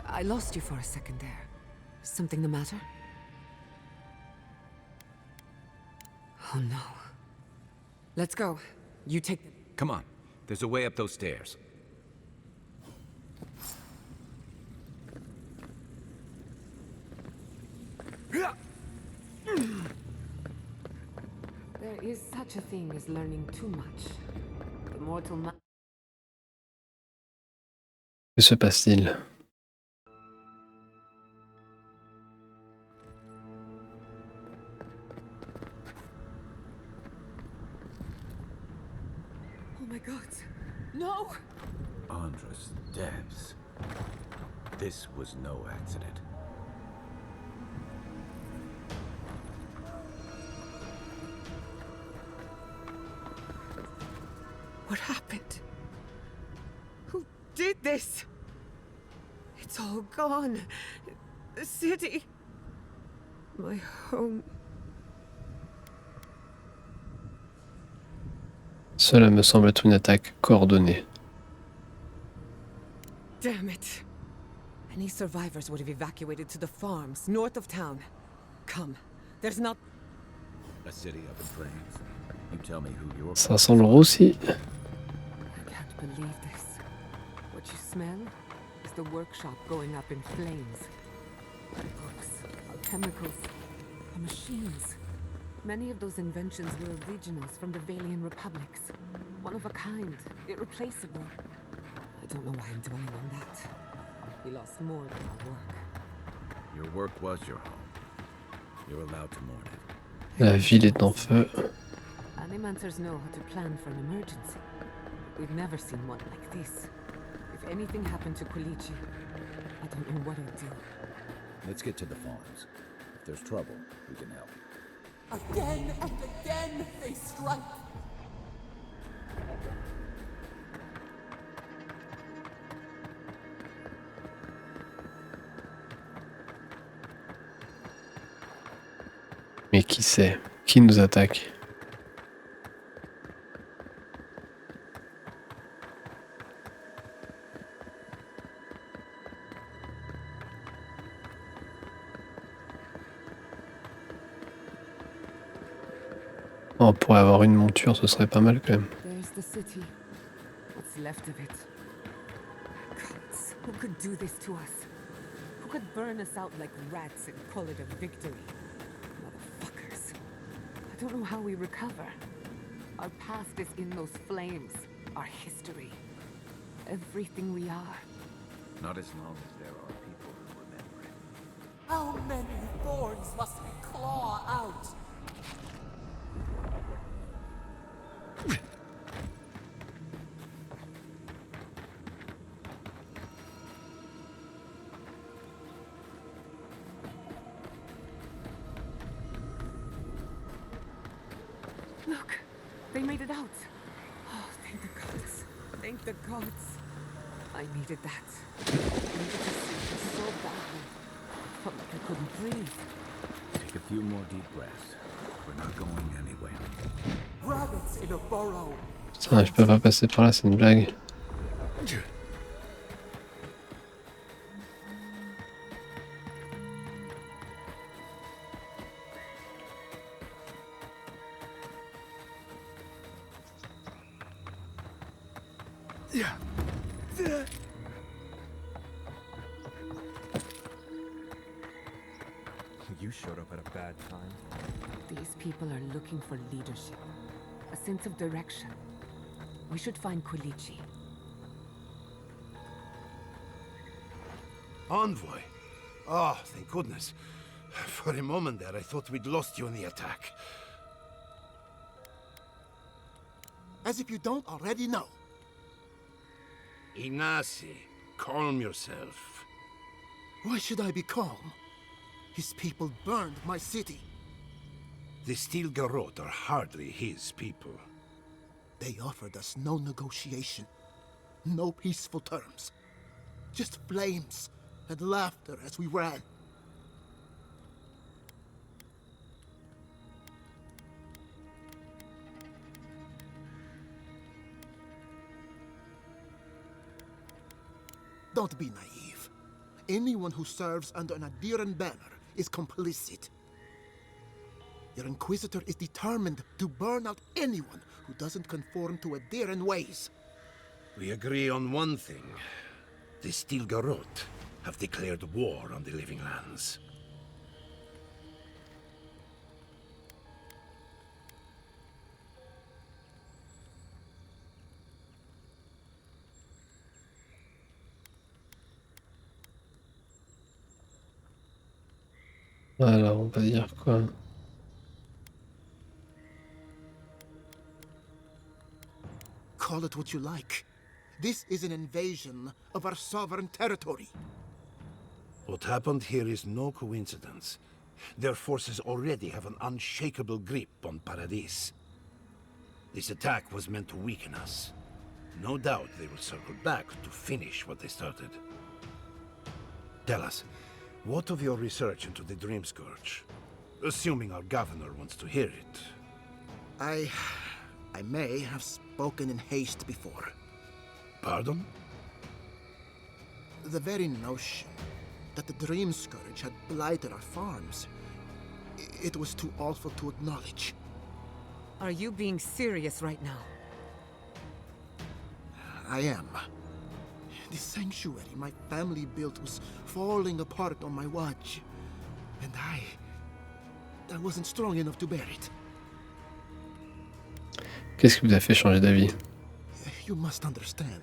Speaker 3: I lost you for a second there. Something the matter? Oh no. Let's go. You take the...
Speaker 4: Come on, there's a way up those stairs.
Speaker 3: There is such a thing as learning too much. The mortal mind...
Speaker 1: Que se passe-t-il?
Speaker 3: Oh my god. No!
Speaker 4: Andra's depths. This was no accident.
Speaker 3: What happened? Who did this? It's all gone. The city. My home.
Speaker 1: Cela me semble être une attaque coordonnée.
Speaker 3: Damn it. Any survivors would have evacuated to the farms north of town. Come. There's not...
Speaker 4: A city up in flames. You tell me who you're...
Speaker 1: Ça sent le roussi.
Speaker 3: I can't believe this. What you smell is the workshop going up in flames. Our books, our chemicals, our machines. Many of those inventions were originals from the Valian republics. One of a kind, irreplaceable. I don't know why I'm dwelling on that. We lost more than our work.
Speaker 4: Your work was your home. You're allowed to mourn it.
Speaker 1: La ville est en feu.
Speaker 3: Animancers know how to plan for an emergency. We've never seen one like this. If anything happened to Quilici, I don't know what I'd do.
Speaker 4: Let's get to the farms. If there's trouble, we can help.
Speaker 6: Again and again they strike.
Speaker 1: Mais qui sait? Qui nous attaque? Oh, on pourrait avoir une monture, ce serait pas mal quand même.
Speaker 5: There's the city. What's left of it. Gods, who could do this to us? Who could burn us out like rats and call it a victory? Motherfuckers. I don't know how we recover. Our past is in those flames. Our history. Everything we are.
Speaker 4: Not as long as there are people who remember it.
Speaker 6: How many thorns must we claw out?
Speaker 5: Look, they made it out. Oh, thank the gods. Thank the gods. I needed that. I needed to see this so badly. Felt like I couldn't breathe.
Speaker 4: Take a few more deep breaths. We're not going anywhere.
Speaker 6: Rabbits in a burrow.
Speaker 1: Putain, je peux pas passer par là, c'est une blague.
Speaker 2: You showed up at a bad time.
Speaker 5: These people are looking for leadership. A sense of direction. We should find Kulichi.
Speaker 7: Envoy? Oh, thank goodness. For a moment there, I thought we'd lost you in the attack.
Speaker 8: As if you don't already know.
Speaker 7: Ignacy, calm yourself.
Speaker 8: Why should I be calm? His people burned my city.
Speaker 7: The Steel Garrote are hardly his people.
Speaker 8: They offered us no negotiation, no peaceful terms. Just flames and laughter as we ran. Don't be naive. Anyone who serves under an Adiran banner is complicit. Your Inquisitor is determined to burn out anyone who doesn't conform to Adiran ways.
Speaker 7: We agree on one thing. The Steel Garrote have declared war on the Living Lands.
Speaker 1: Alors, on va dire quoi?
Speaker 8: Call it what you like. This is an invasion of our sovereign territory.
Speaker 7: What happened here is no coincidence. Their forces already have an unshakable grip on Paradis. This attack was meant to weaken us. No doubt they will circle back to finish what they started. Tell us, what of your research into the Dream Scourge? Assuming our governor wants to hear it.
Speaker 8: I may have spoken in haste before.
Speaker 7: Pardon?
Speaker 8: The very notion that the Dream Scourge had blighted our farms, it was too awful to acknowledge.
Speaker 3: Are you being serious right now?
Speaker 8: I am. The sanctuary my family built was falling apart on my watch. And I wasn't strong enough to bear it.
Speaker 1: Qu'est-ce qui vous a fait changer d'avis?
Speaker 8: You must understand.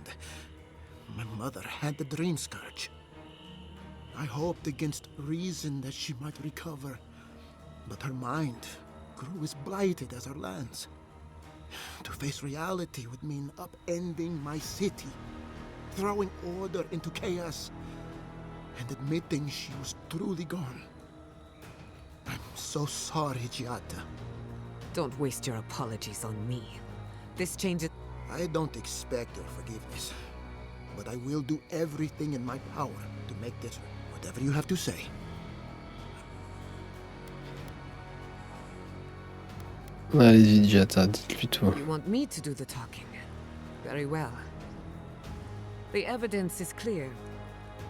Speaker 8: My mother had the Dream Scourge. I hoped against reason that she might recover. But her mind grew as blighted as her lands. To face reality would mean upending my city, throwing order into chaos, and admitting she was truly gone. I'm so sorry, Giata.
Speaker 3: Don't waste your apologies on me. This changes.
Speaker 8: I don't expect your forgiveness, but I will do everything in my power to make this whatever you have to say.
Speaker 1: Allez-y, Giata, dites-lui tout.
Speaker 3: You want me to do the talking? Very well. The evidence is clear.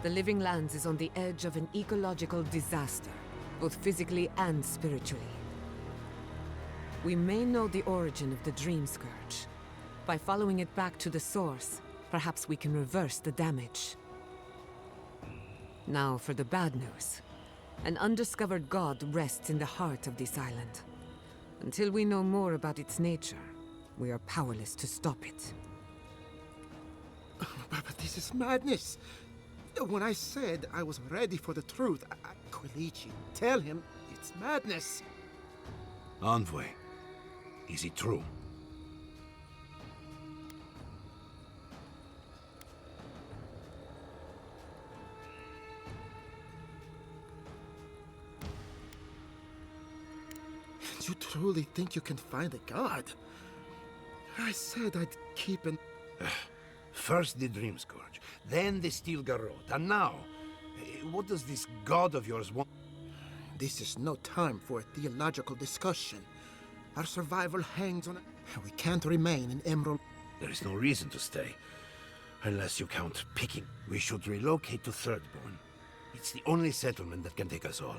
Speaker 3: The Living Lands is on the edge of an ecological disaster, both physically and spiritually. We may know the origin of the Dream Scourge. By following it back to the source, perhaps we can reverse the damage. Now for the bad news. An undiscovered god rests in the heart of this island. Until we know more about its nature, we are powerless to stop it.
Speaker 8: But this is madness. When I said I was ready for the truth, Quilici, tell him it's madness.
Speaker 7: Envoy, is it true?
Speaker 8: You truly think you can find a god? I said I'd keep an...
Speaker 7: First the Dream Scourge, then the Steel Garrote, and now... what does this god of yours want?
Speaker 8: This is no time for a theological discussion. Our survival hangs on... We can't remain in Emerald...
Speaker 7: There is no reason to stay. Unless you count picking. We should relocate to Thirdborn. It's the only settlement that can take us all.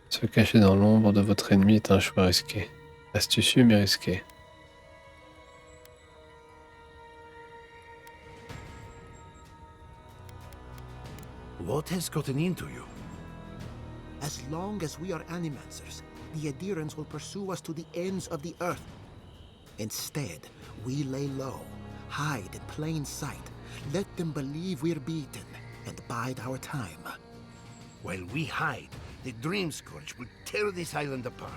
Speaker 1: Se cacher dans l'ombre de votre ennemi est un choix risqué. Astucieux mais risqué.
Speaker 7: What has gotten into you?
Speaker 8: As long as we are animancers, the adherents will pursue us to the ends of the earth. Instead, we lay low, hide in plain sight, let them believe we're beaten, and bide our time.
Speaker 7: While we hide, the Dream Scourge will tear this island apart.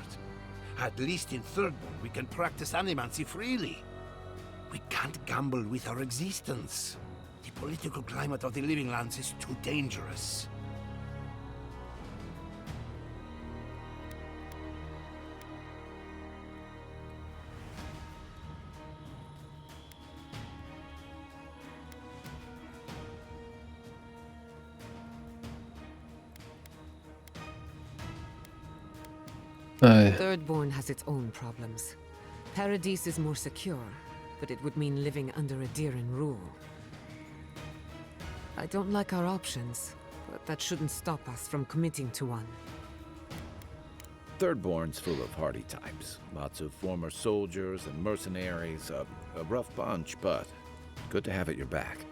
Speaker 7: At least in Thirdborn, we can practice animancy freely. We can't gamble with our existence. The political climate of the Living Lands is too dangerous.
Speaker 1: Ouais.
Speaker 3: Thirdborn has its own problems. Paradise is more secure, but it would mean living under a Diran rule. I don't like our options, but that shouldn't stop us from committing to one.
Speaker 4: Thirdborn's full of hardy types. Lots of former soldiers and mercenaries. A rough bunch, but good to have at your back.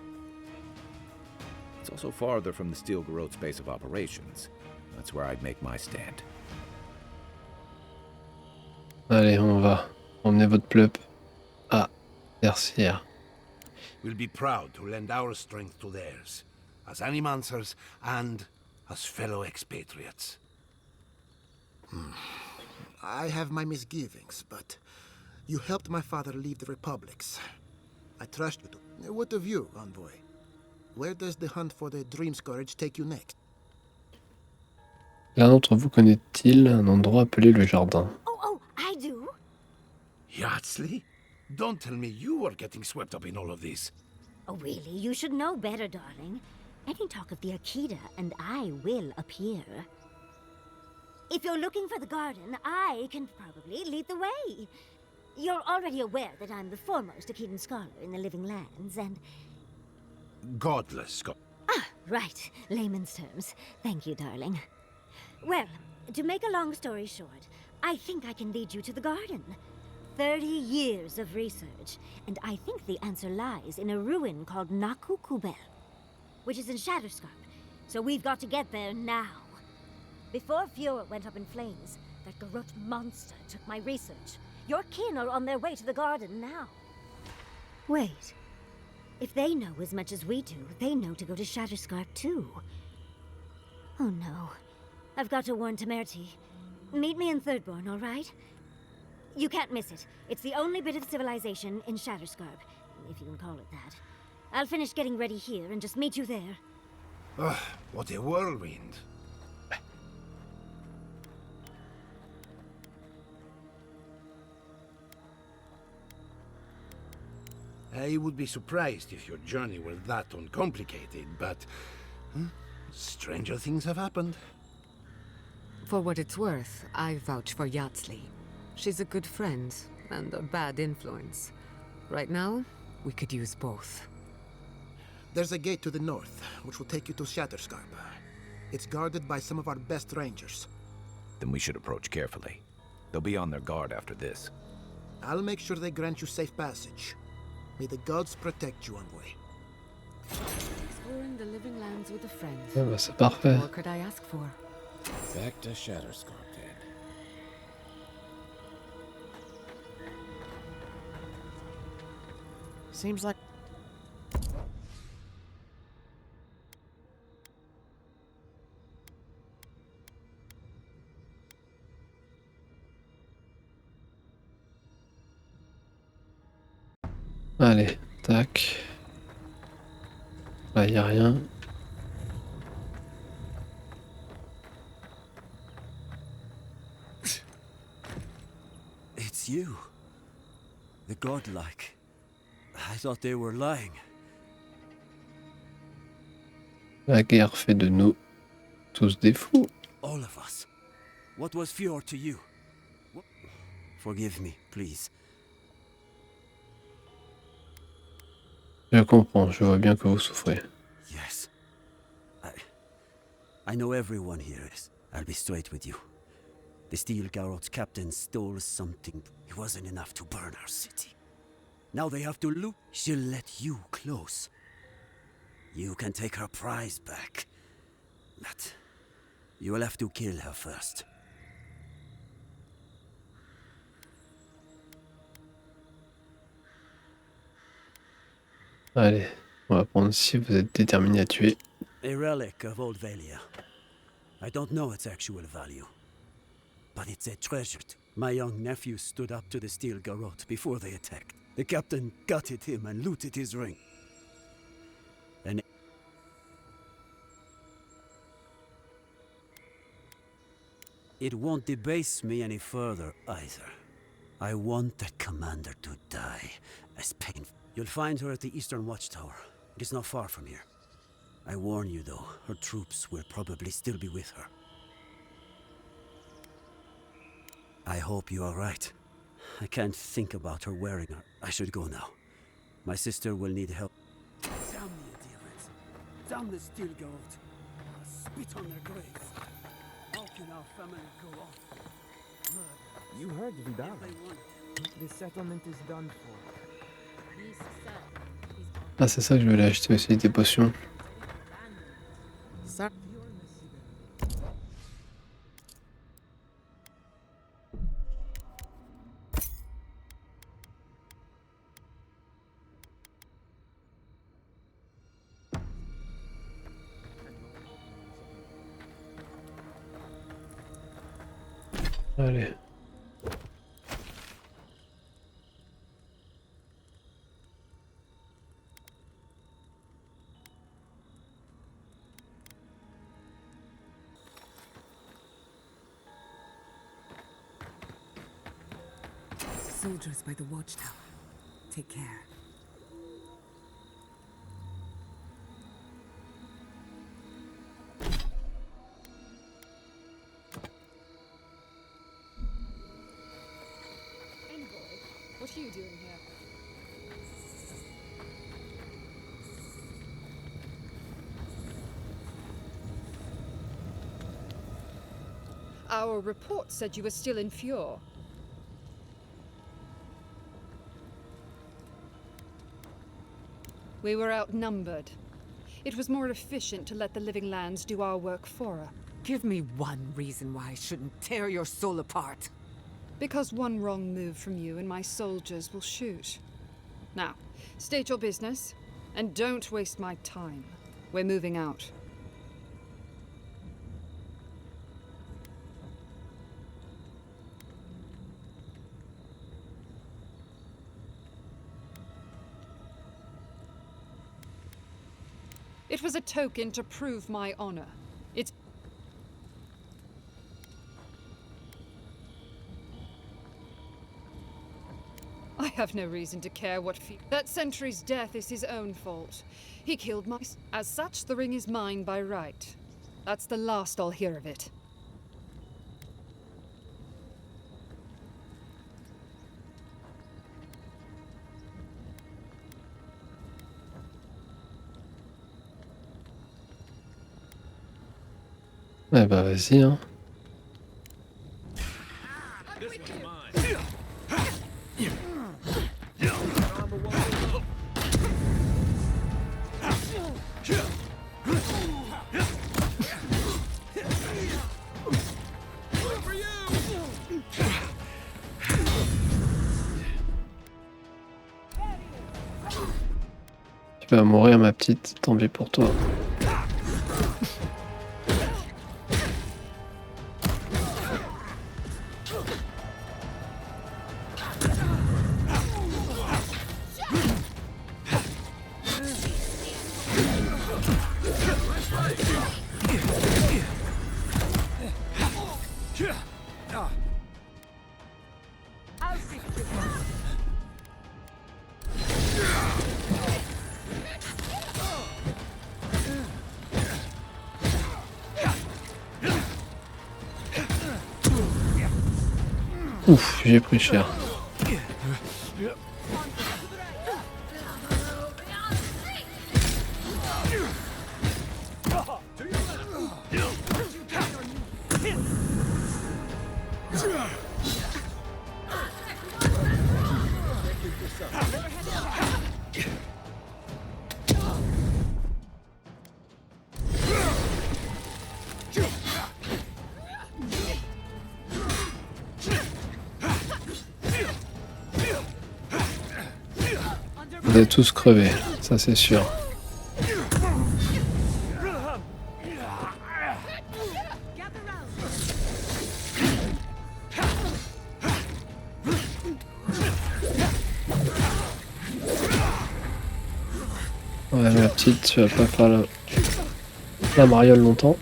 Speaker 4: It's also farther from the Steel Garrote's base of operations. That's where I'd make my stand.
Speaker 1: Allez, on va emmener votre pleup à Tertiaire.
Speaker 7: We'll be proud to lend our strength to theirs, as animancers and as fellow expatriates.
Speaker 8: I have my misgivings, but you helped my father leave the republics. I trust you to. What of you, Envoy? Where does the hunt for the Dream Scourge take you next?
Speaker 1: L'un d'entre vous connaît-il un endroit appelé le jardin?
Speaker 9: Oh, I do.
Speaker 7: Yardsley? Don't tell me you are getting swept up in all of this.
Speaker 9: Oh, really? You should know better, darling. Any talk of the Akita, and I will appear. If you're looking for the garden, I can probably lead the way. You're already aware that I'm the foremost Akitan scholar in the Living Lands, and...
Speaker 7: Godless scholar.
Speaker 9: Ah, right. Layman's terms. Thank you, darling. Well, to make a long story short, I think I can lead you to the garden. 30 years of research, and I think the answer lies in a ruin called Naku Kubel, which is in Shatterscarp, so we've got to get there now. Before Fjord went up in flames, that Garrote monster took my research. Your kin are on their way to the garden now. Wait. If they know as much as we do, they know to go to Shatterscarp too. Oh no. I've got to warn Temerity. Meet me in Thirdborn, all right? You can't miss it. It's the only bit of civilization in Shatterscarp, if you can call it that. I'll finish getting ready here and just meet you there.
Speaker 7: Ugh, what a whirlwind. I would be surprised if your journey were that uncomplicated, but... stranger things have happened.
Speaker 3: For what it's worth, I vouch for Yardsley. She's a good friend, and a bad influence. Right now, we could use both.
Speaker 8: There's a gate to the north, which will take you to Shatterscarp. It's guarded by some of our best rangers.
Speaker 4: then we should approach carefully. They'll be on their guard after this.
Speaker 8: I'll make sure they grant you safe passage. May the gods protect you, envoy.
Speaker 5: Exploring the living lands with a friend.
Speaker 1: Ah bah c'est parfait.
Speaker 5: What could I ask for?
Speaker 10: Back to Shatterscarp then.
Speaker 6: Seems like...
Speaker 1: Allez, tac. Là, y a rien.
Speaker 11: It's you. The godlike. I thought they were lying.
Speaker 1: La guerre fait de nous tous des fous.
Speaker 11: All of us. What was Fjord to you? Forgive me, please.
Speaker 1: Je comprends, je vois bien que vous souffrez.
Speaker 11: Yes. I know everyone here is. I'll be straight with you. The Steel Garrot's captain stole something. It wasn't enough to burn our city. Now they have to loot. She'll let you close. You can take her prize back. But you will have to kill her first.
Speaker 1: Allez, on va prendre si vous êtes déterminé à tuer.
Speaker 11: A relic of Old Valia. I don't know its actual value, but it's a treasure. My young nephew stood up to the Steel Garrote before they attacked. The captain gutted him and looted his ring. And it won't debase me any further either. I want that commander to die as painful. You'll find her at the Eastern Watchtower. It is not far from here. I warn you though, her troops will probably still be with her. I hope you are right. I can't think about her wearing her. I should go now. My sister will need help. Damn the idiots! Damn the Steel Garrote! I'll spit on their graves. How can our family go off? Murder.
Speaker 12: You heard Vidal.
Speaker 11: Everyone.
Speaker 12: The settlement is done for.
Speaker 1: Ah c'est ça que je voulais acheter aussi, des potions.
Speaker 6: Ça...
Speaker 1: Allez.
Speaker 5: Soldiers by the watchtower. Take care.
Speaker 13: Envoy, what are you doing here? Our report said you were still in Fjord. We were outnumbered. It was more efficient to let the living lands do our work for us.
Speaker 5: Give me one reason why I shouldn't tear your soul apart.
Speaker 13: Because one wrong move from you and my soldiers will shoot. Now, state your business, and don't waste my time. We're moving out. It was a token to prove my honor. It's... I have no reason to care what that sentry's death is his own fault. He killed my... As such, the ring is mine by right. That's the last I'll hear of it.
Speaker 1: Eh bah vas-y hein. Tu vas mourir, ma petite, tant pis pour toi. Ouf, j'ai pris cher. Vous êtes tous crevés, ça c'est sûr. Ouais, ma petite, tu vas pas faire la mariole longtemps.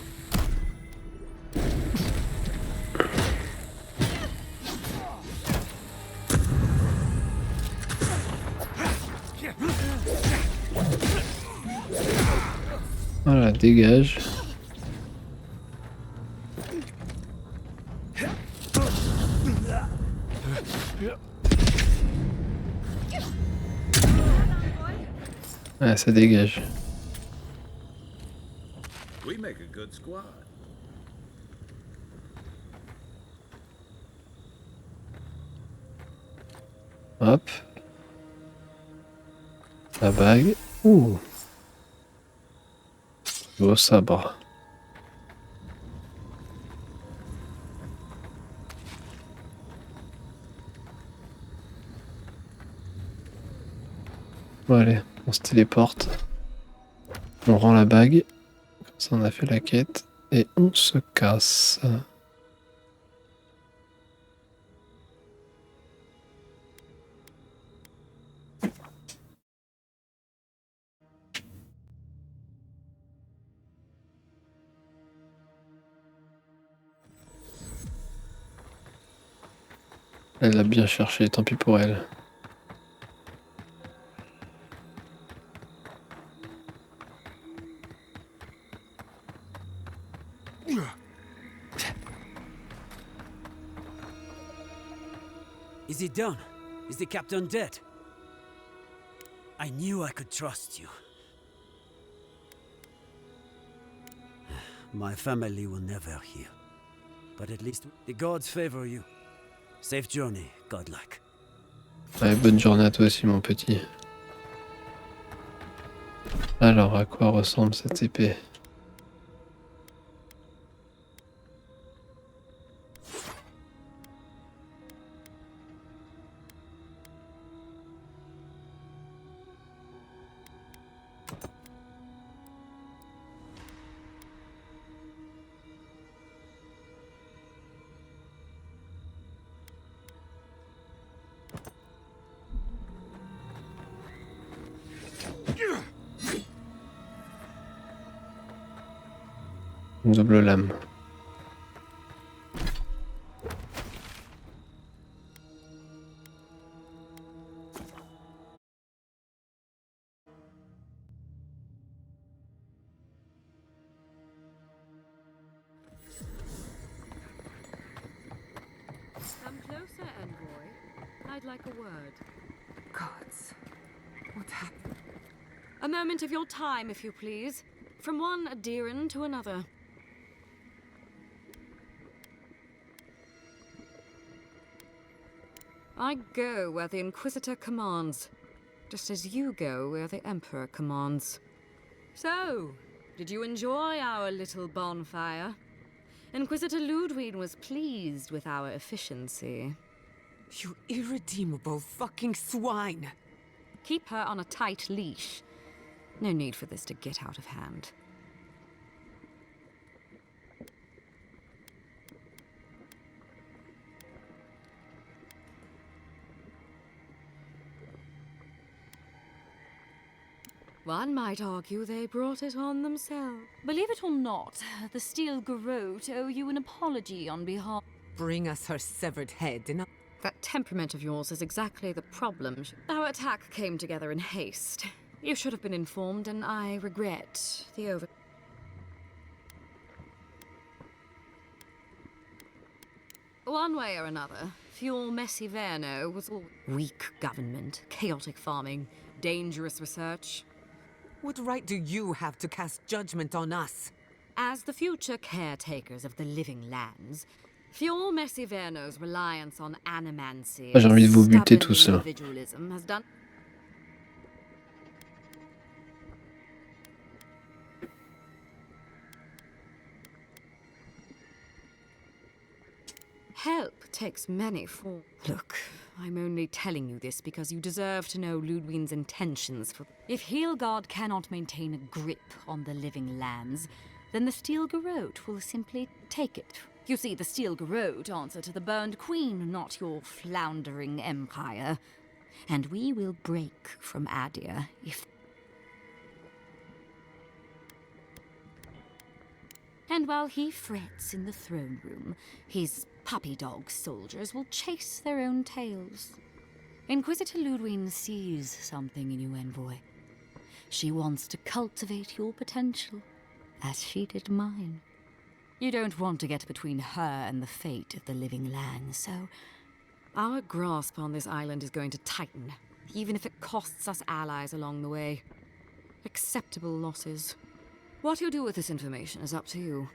Speaker 1: Voilà, dégage. Ouais, ça dégage.
Speaker 4: We make a good squad.
Speaker 1: Hop. La bague. Ouh. Beau sabre. Bon, allez, on se téléporte. On rend la bague. Comme ça, on a fait la quête. Et on se casse. Elle l'a bien cherché, tant pis pour elle.
Speaker 11: Is it done? Is the captain dead? I knew I could trust you. My family will never heal. But at least the gods favor you. Safe journey, godlike.
Speaker 1: Ouais, bonne journée à toi aussi, mon petit. Alors, à quoi ressemble cette épée? Une double lame.
Speaker 13: Come closer, envoy. I'd like a word.
Speaker 5: Gods, what happened?
Speaker 13: A moment of your time, if you please. From one Adiran to another. I go where the Inquisitor commands, just as you go where the Emperor commands. So, did you enjoy our little bonfire?
Speaker 12: Inquisitor Ludwig was pleased with our efficiency.
Speaker 3: You irredeemable fucking swine!
Speaker 12: Keep her on a tight leash. No need for this to get out of hand. One might argue they brought it on themselves.
Speaker 14: Believe it or not, the Steel Garrote owe you an apology on behalf...
Speaker 3: Bring us her severed head and...
Speaker 12: That temperament of yours is exactly the problem. Our attack came together in haste. You should have been informed, and I regret the over... One way or another, Fuel Messi Verno was all weak government, chaotic farming, dangerous research.
Speaker 3: What right do you have to cast judgment on us?
Speaker 12: As the future caretakers of the living lands, Fuel Messi Verno's reliance on animancy
Speaker 1: J'ai envie de vous buter tous.
Speaker 12: individualism has done... Help takes many forms. Look, I'm only telling you this because you deserve to know Ludwig's intentions for...
Speaker 14: If Heelgard cannot maintain a grip on the living lands, then the Steel Garrote will simply take it. You see, the Steel Garrote answer to the Burned Queen, not your floundering empire. And we will break from Adia if... And while he frets in the throne room, his puppy dog soldiers will chase their own tails. Inquisitor Ludwig sees something in you, envoy. She wants to cultivate your potential, as she did mine. You don't want to get between her and the fate of the living land, so...
Speaker 12: Our grasp on this island is going to tighten, even if it costs us allies along the way. Acceptable losses. What you do with this information is up to you.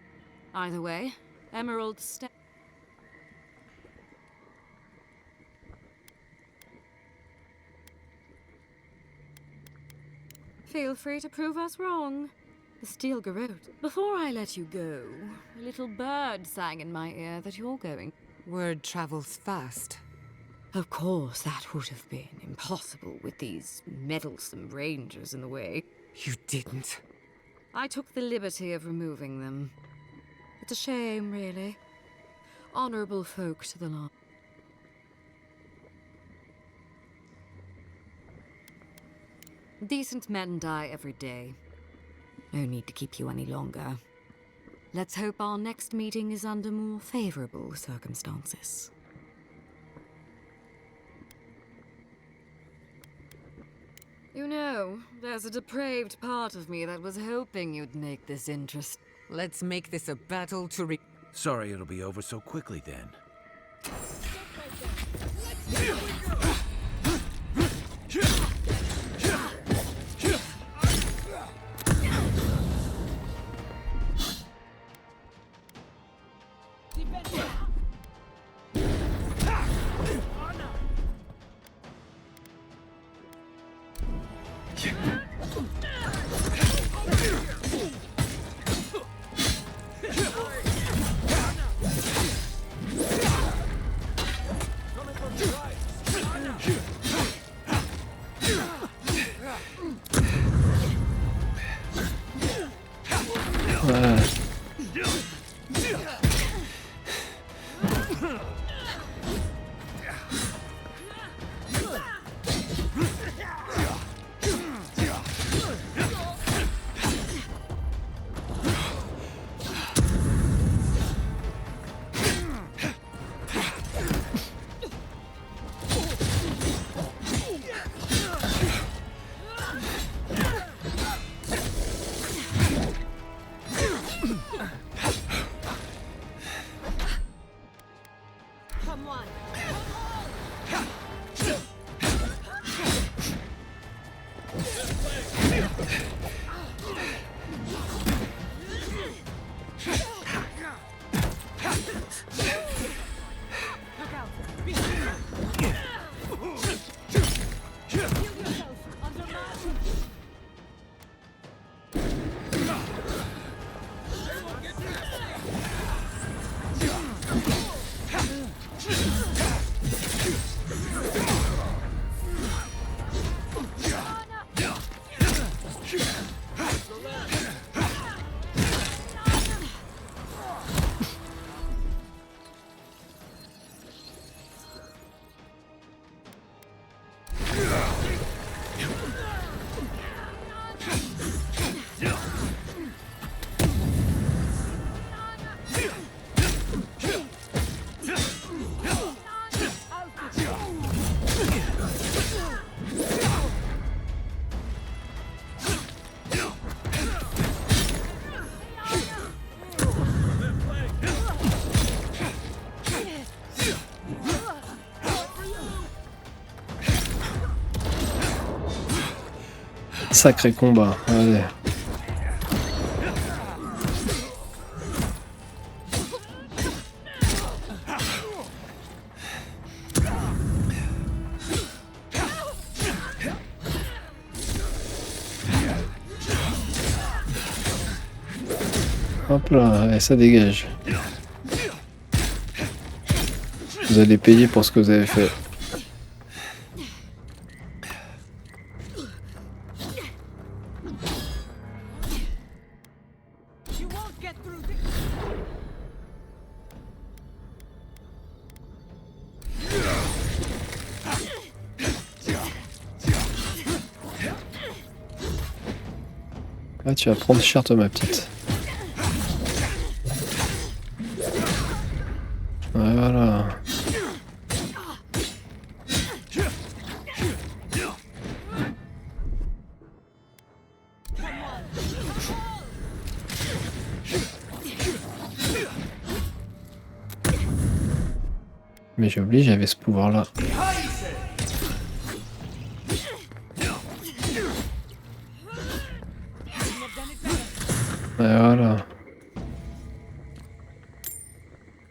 Speaker 12: Either way, Emerald Step... Feel free to prove us wrong. The Steel Garrote. Before I let you go, a little bird sang in my ear that you're going.
Speaker 3: Word travels fast.
Speaker 12: Of course, that would have been impossible with these meddlesome rangers in the way.
Speaker 3: You didn't.
Speaker 12: I took the liberty of removing them. It's a shame, really. Honorable folk to the last. Decent men die every day. No need to keep you any longer. Let's hope our next meeting is under more favorable circumstances. You know, there's a depraved part of me that was hoping you'd make this interest.
Speaker 3: Let's make this a battle to
Speaker 4: Sorry it'll be over so quickly then.
Speaker 1: Sacré combat, allez. Hop là, et ça dégage. Vous allez payer pour ce que vous avez fait. Ah, tu vas prendre cher toi ma petite. Voilà. Mais j'ai oublié, j'avais ce pouvoir-là. Et voilà.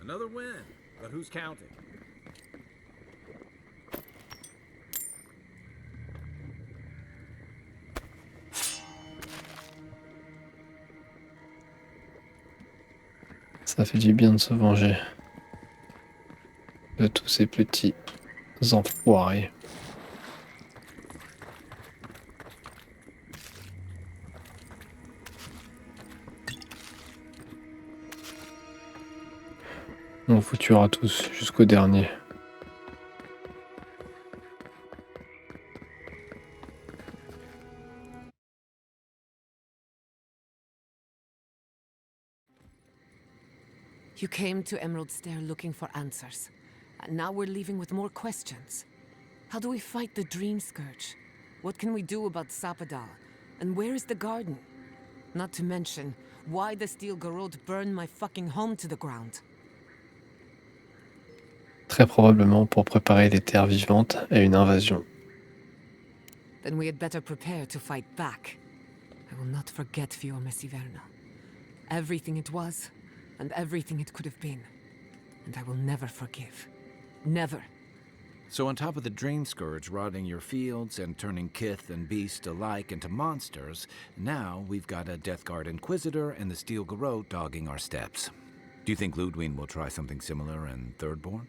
Speaker 4: Another win, but who's counting?
Speaker 1: Ça fait du bien de se venger de tous ces petits enfoirés. On vous tuera tous jusqu'au dernier.
Speaker 3: You came to Emerald Stair looking for answers, and now we're leaving with more questions. How do we fight the Dream Scourge? What can we do about Sapadal? And where is the garden? Not to mention, why the Steel Garrote burned my fucking home to the ground.
Speaker 1: Très probablement pour préparer les terres vivantes à une invasion.
Speaker 3: Then we had better prepare to fight back. I will not forget Fiorma Siverna. Everything it was, and everything it could have been. And I will never forgive. Never.
Speaker 4: So on top of the Dream Scourge rotting your fields and turning kith and beast alike into monsters, now we've got a Death Guard Inquisitor and the Steel Garrote dogging our steps. Do you think Ludwig will try something similar in Thirdborn?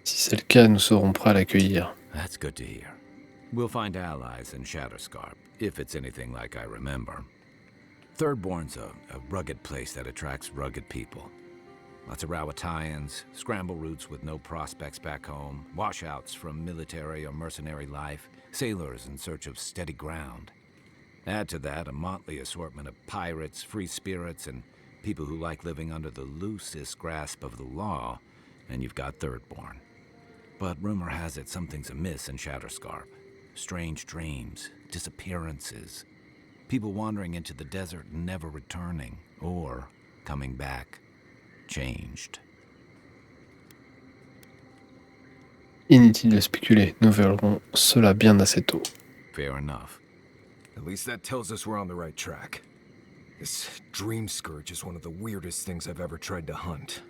Speaker 1: Si c'est le cas, nous serons prêts à l'accueillir.
Speaker 4: That's good to hear. We'll find allies in Shatterscarp, if it's anything like I remember. Thirdborn's a rugged place that attracts rugged people. Lots of Rowattians, scramble routes with no prospects back home, washouts from military or mercenary life, sailors in search of steady ground. Add to that a motley assortment of pirates, free spirits, and people who like living under the loosest grasp of the law, and you've got Thirdborn. But rumor has it something's amiss in Shatterscarp. Strange dreams, disappearances, people wandering into the desert and never returning, or coming back, changed.
Speaker 1: Inutile de spéculer, nous verrons cela bien assez tôt.
Speaker 4: Fair enough.
Speaker 2: At least that tells us we're on the right track. This Dream Scourge is one of the weirdest things I've ever tried to hunt.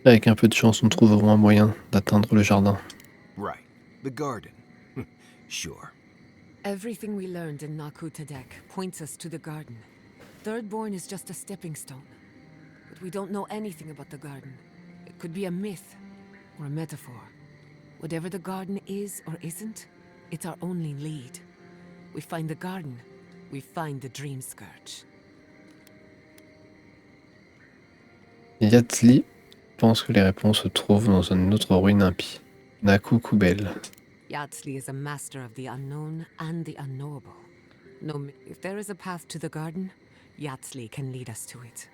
Speaker 1: Avec un peu de chance, nous trouverons un moyen d'atteindre le jardin.
Speaker 2: Right. The garden. Sure.
Speaker 3: Everything we learned in Nakutadek points us to the garden. Thirdborn is just a stepping stone. But we don't know anything about the garden. It could be a myth or a metaphor. Whatever the garden is or isn't, it's our only lead. We find the garden, we find the Dream Scourge.
Speaker 1: Yatzli pense que les réponses se trouvent dans une autre ruine impie, Naku Kubel.
Speaker 3: Yatzli is a master of the unknown and the unknowable. No, if there is a path to the garden, Yatzli can lead us to it.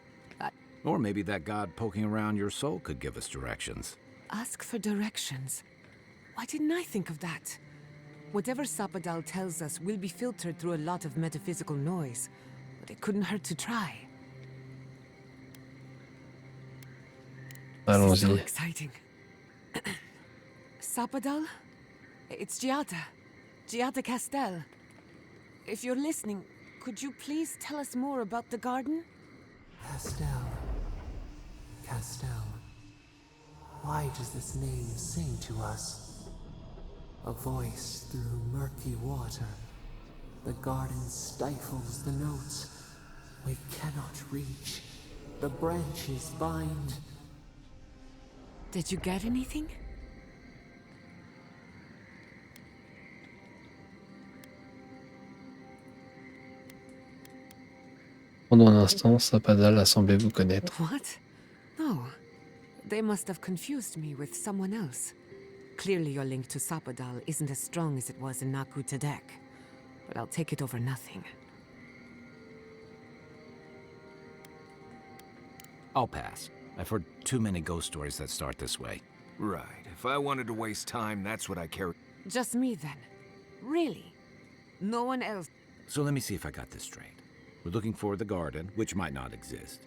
Speaker 4: Or maybe that god poking around your soul could give us directions.
Speaker 3: Ask for directions. Why didn't I think of that? Whatever Sapadal tells us will be filtered through a lot of metaphysical noise, but it couldn't hurt to try.
Speaker 1: Allons-y.
Speaker 3: So exciting. Sapadal? It's Giada Castel. If you're listening, could you please tell us more about the garden?
Speaker 6: Castel. Why does this name sing to us? A voice through murky water. The garden stifles the notes. We cannot reach. The branches bind.
Speaker 3: Did you get anything?
Speaker 1: Pendant un instant, Sapadal a semblé vous connaître.
Speaker 3: What? No. They must have confused me with someone else. Clearly your link to Sapadal isn't as strong as it was in Nakutadek. But I'll take it over nothing.
Speaker 4: I'll pass. I've heard too many ghost stories that start this way.
Speaker 2: Right. If I wanted to waste time, that's what I care.
Speaker 3: Just me then. Really? No one else?
Speaker 4: So let me see if I got this straight. We're looking for the garden, which might not exist.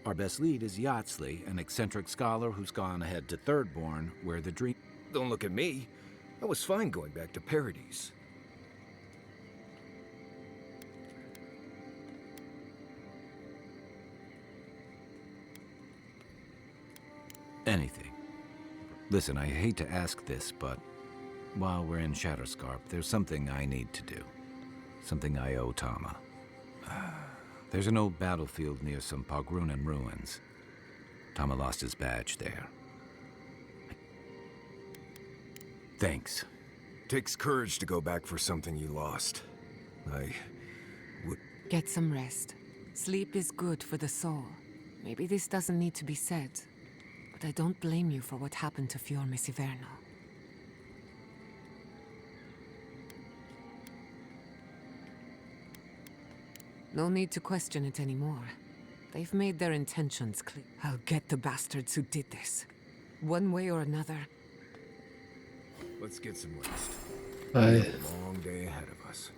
Speaker 4: Our best lead is Yatzli, an eccentric scholar who's gone ahead to Thirdborn, where the dream...
Speaker 2: Don't look at me. I was fine going back to Paradise.
Speaker 4: Anything. Listen, I hate to ask this, but while we're in Shatterscarp, there's something I need to do. Something I owe Tama. There's an old battlefield near some Pogrunan ruins. Tama lost his badge there. Thanks.
Speaker 2: Takes courage to go back for something you lost. I would...
Speaker 3: Get some rest. Sleep is good for the soul. Maybe this doesn't need to be said, but I don't blame you for what happened to Fiorme Siverno. No need to question it anymore. They've made their intentions clear. I'll get the bastards who did this. One way or another.
Speaker 2: Let's get some rest.
Speaker 1: Ouais.
Speaker 2: We have a long day ahead of us.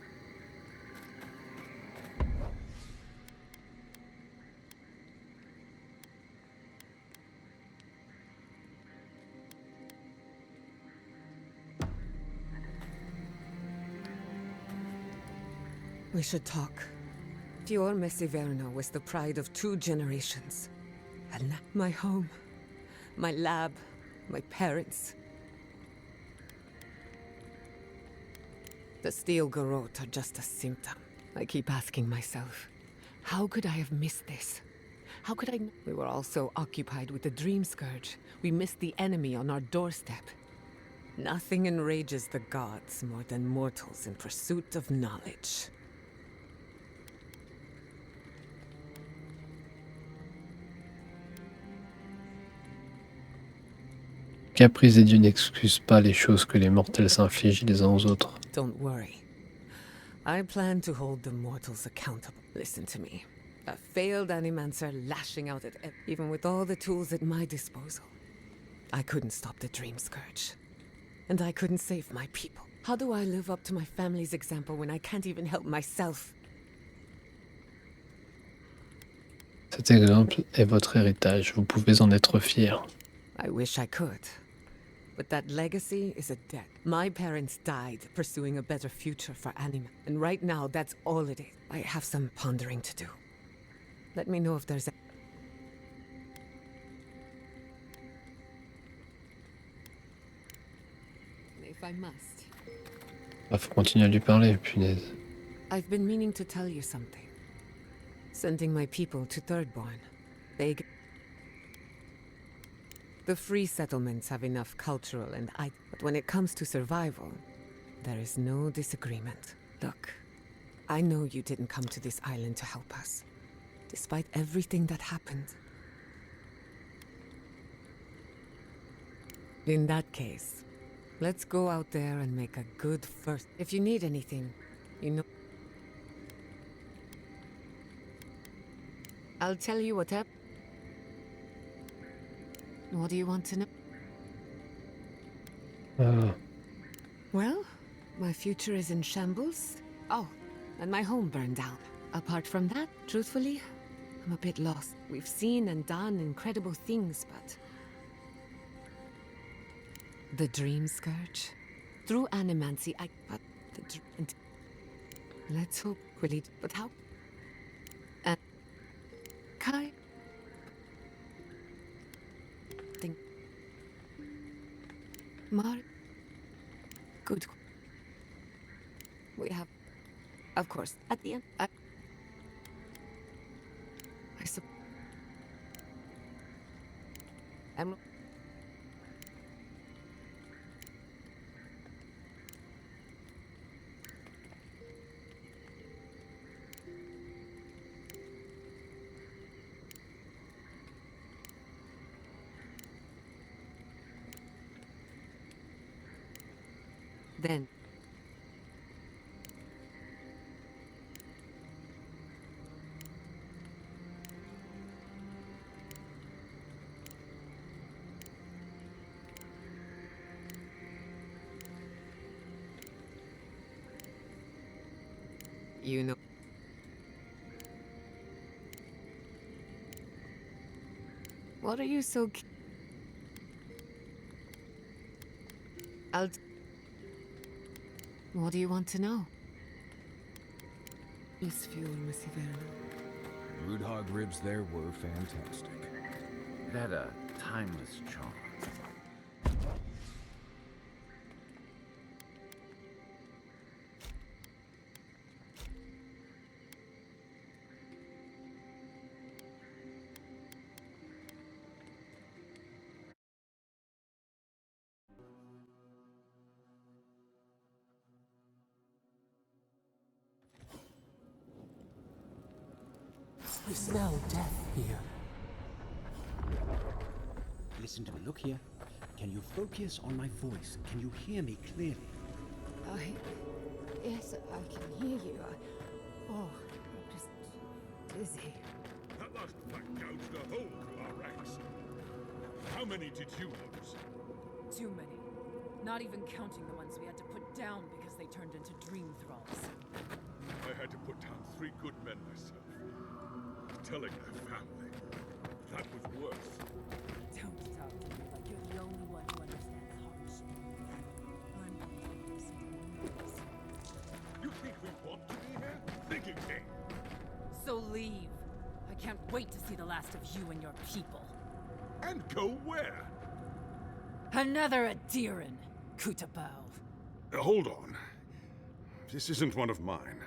Speaker 3: We should talk. Fiorme Siverno was the pride of 2 generations. And now my home, my lab, my parents. The steel garrote are just a symptom. I keep asking myself, how could I have missed this? How could I... We were all so occupied with the Dream Scourge, we missed the enemy on our doorstep. Nothing enrages the gods more than mortals in pursuit of knowledge.
Speaker 1: Caprice des dieux n'excuse pas les choses que les mortels s'infligent les uns aux autres.
Speaker 3: Don't worry. I plan to hold the mortals accountable. Listen to me. A failed animancer lashing out at even with all the tools at my disposal. I couldn't stop the Dream Scourge. And I couldn't save my people. How do I live up to my family's example when I can't even help myself?
Speaker 1: Cet exemple est votre héritage, vous pouvez en être fier.
Speaker 3: I wish I could. But that legacy is a debt. My parents died pursuing a better future for anime. And right now, that's all it is. I have some pondering to do. Let me know if there's If I must.
Speaker 1: Ah, faut continuer à lui parler, punaise.
Speaker 3: I've been meaning to tell you something. Sending my people to Thirdborn. The free settlements have enough cultural and but when it comes to survival, there is no disagreement. Look, I know you didn't come to this island to help us, despite everything that happened. In that case, let's go out there and make a good first. If you need anything, you know. I'll tell you what happened. What do you want to know? Well, my future is in shambles. Oh, and my home burned down. Apart from that, truthfully, I'm a bit lost. We've seen and done incredible things, but... The Dream Scourge? Through animancy, but let's hope really... But how? Kai? Mar? Good. We have... Of course, at the end... I suppose... Then... You know... What are you so... What do you want to know? This fuel, Miss Ivana.
Speaker 2: Root hog ribs there were fantastic.
Speaker 4: It had a timeless charm.
Speaker 6: We smell death here.
Speaker 11: Listen to me. Look here. Can you focus on my voice? Can you hear me clearly?
Speaker 5: Yes, I can hear you. I'm just dizzy.
Speaker 15: That last pack gouged a hole through our ranks. How many did you lose?
Speaker 5: Too many. Not even counting the ones we had to put down because they turned into dream thralls.
Speaker 15: I had to put down 3 good men myself. Telling their family. That was worse.
Speaker 5: Don't talk to me like you're the only one who understands hardship. I'm
Speaker 15: You think we want to be here? Think again.
Speaker 5: So leave. I can't wait to see the last of you and your people.
Speaker 15: And go where?
Speaker 5: Another Adiran, Kutabao.
Speaker 15: Hold on. This isn't one of mine.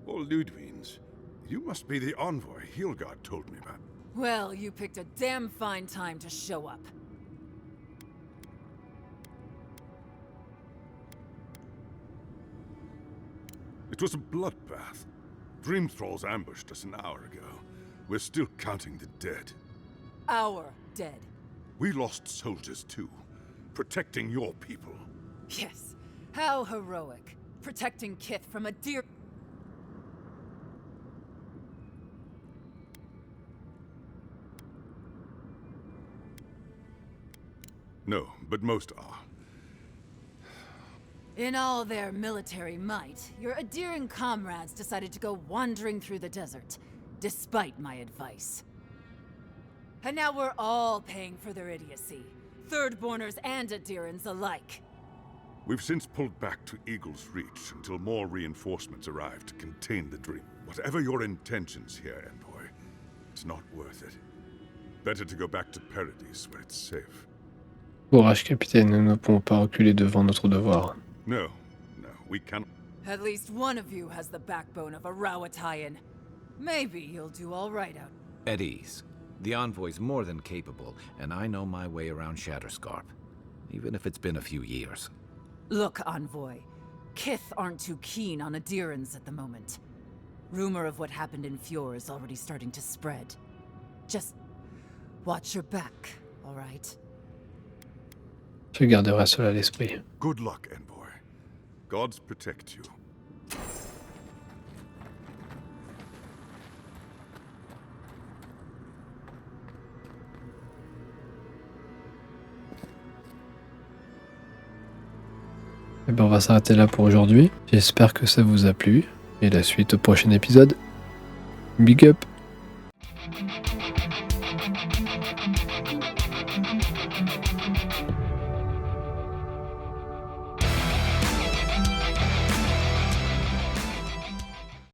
Speaker 15: Or Ludwig's. You must be the envoy Hilgard told me about.
Speaker 5: Well, you picked a damn fine time to show up.
Speaker 15: It was a bloodbath. Dream thralls ambushed us an hour ago. We're still counting the dead.
Speaker 5: Our dead.
Speaker 15: We lost soldiers too. Protecting your people.
Speaker 5: Yes. How heroic. Protecting Kith from a deer...
Speaker 15: No, but most are.
Speaker 5: In all their military might, your Adiran comrades decided to go wandering through the desert, despite my advice. And now we're all paying for their idiocy. Thirdborners and Adirans alike.
Speaker 15: We've since pulled back to Eagle's Reach until more reinforcements arrive to contain the dream. Whatever your intentions here, Envoy, it's not worth it. Better to go back to Paradise where it's safe.
Speaker 1: Courage, capitaine, nous ne pouvons pas reculer devant notre devoir.
Speaker 15: No, no, We can...
Speaker 16: At least one of you has the backbone of a Rawatayan. Maybe you'll do all right out.
Speaker 4: At ease. The Envoy's more than capable, and I know my way around Shatterscarp. Even if it's been a few years.
Speaker 16: Look, Envoy. Kith aren't too keen on Adirans at the moment. Rumor of what happened in Fjord is already starting to spread. Just watch your back, all right?
Speaker 1: Je garderai cela à l'esprit.
Speaker 15: Good luck, Envoy. Gods protect you.
Speaker 1: Et ben on va s'arrêter là pour aujourd'hui. J'espère que ça vous a plu. Et la suite au prochain épisode. Big up!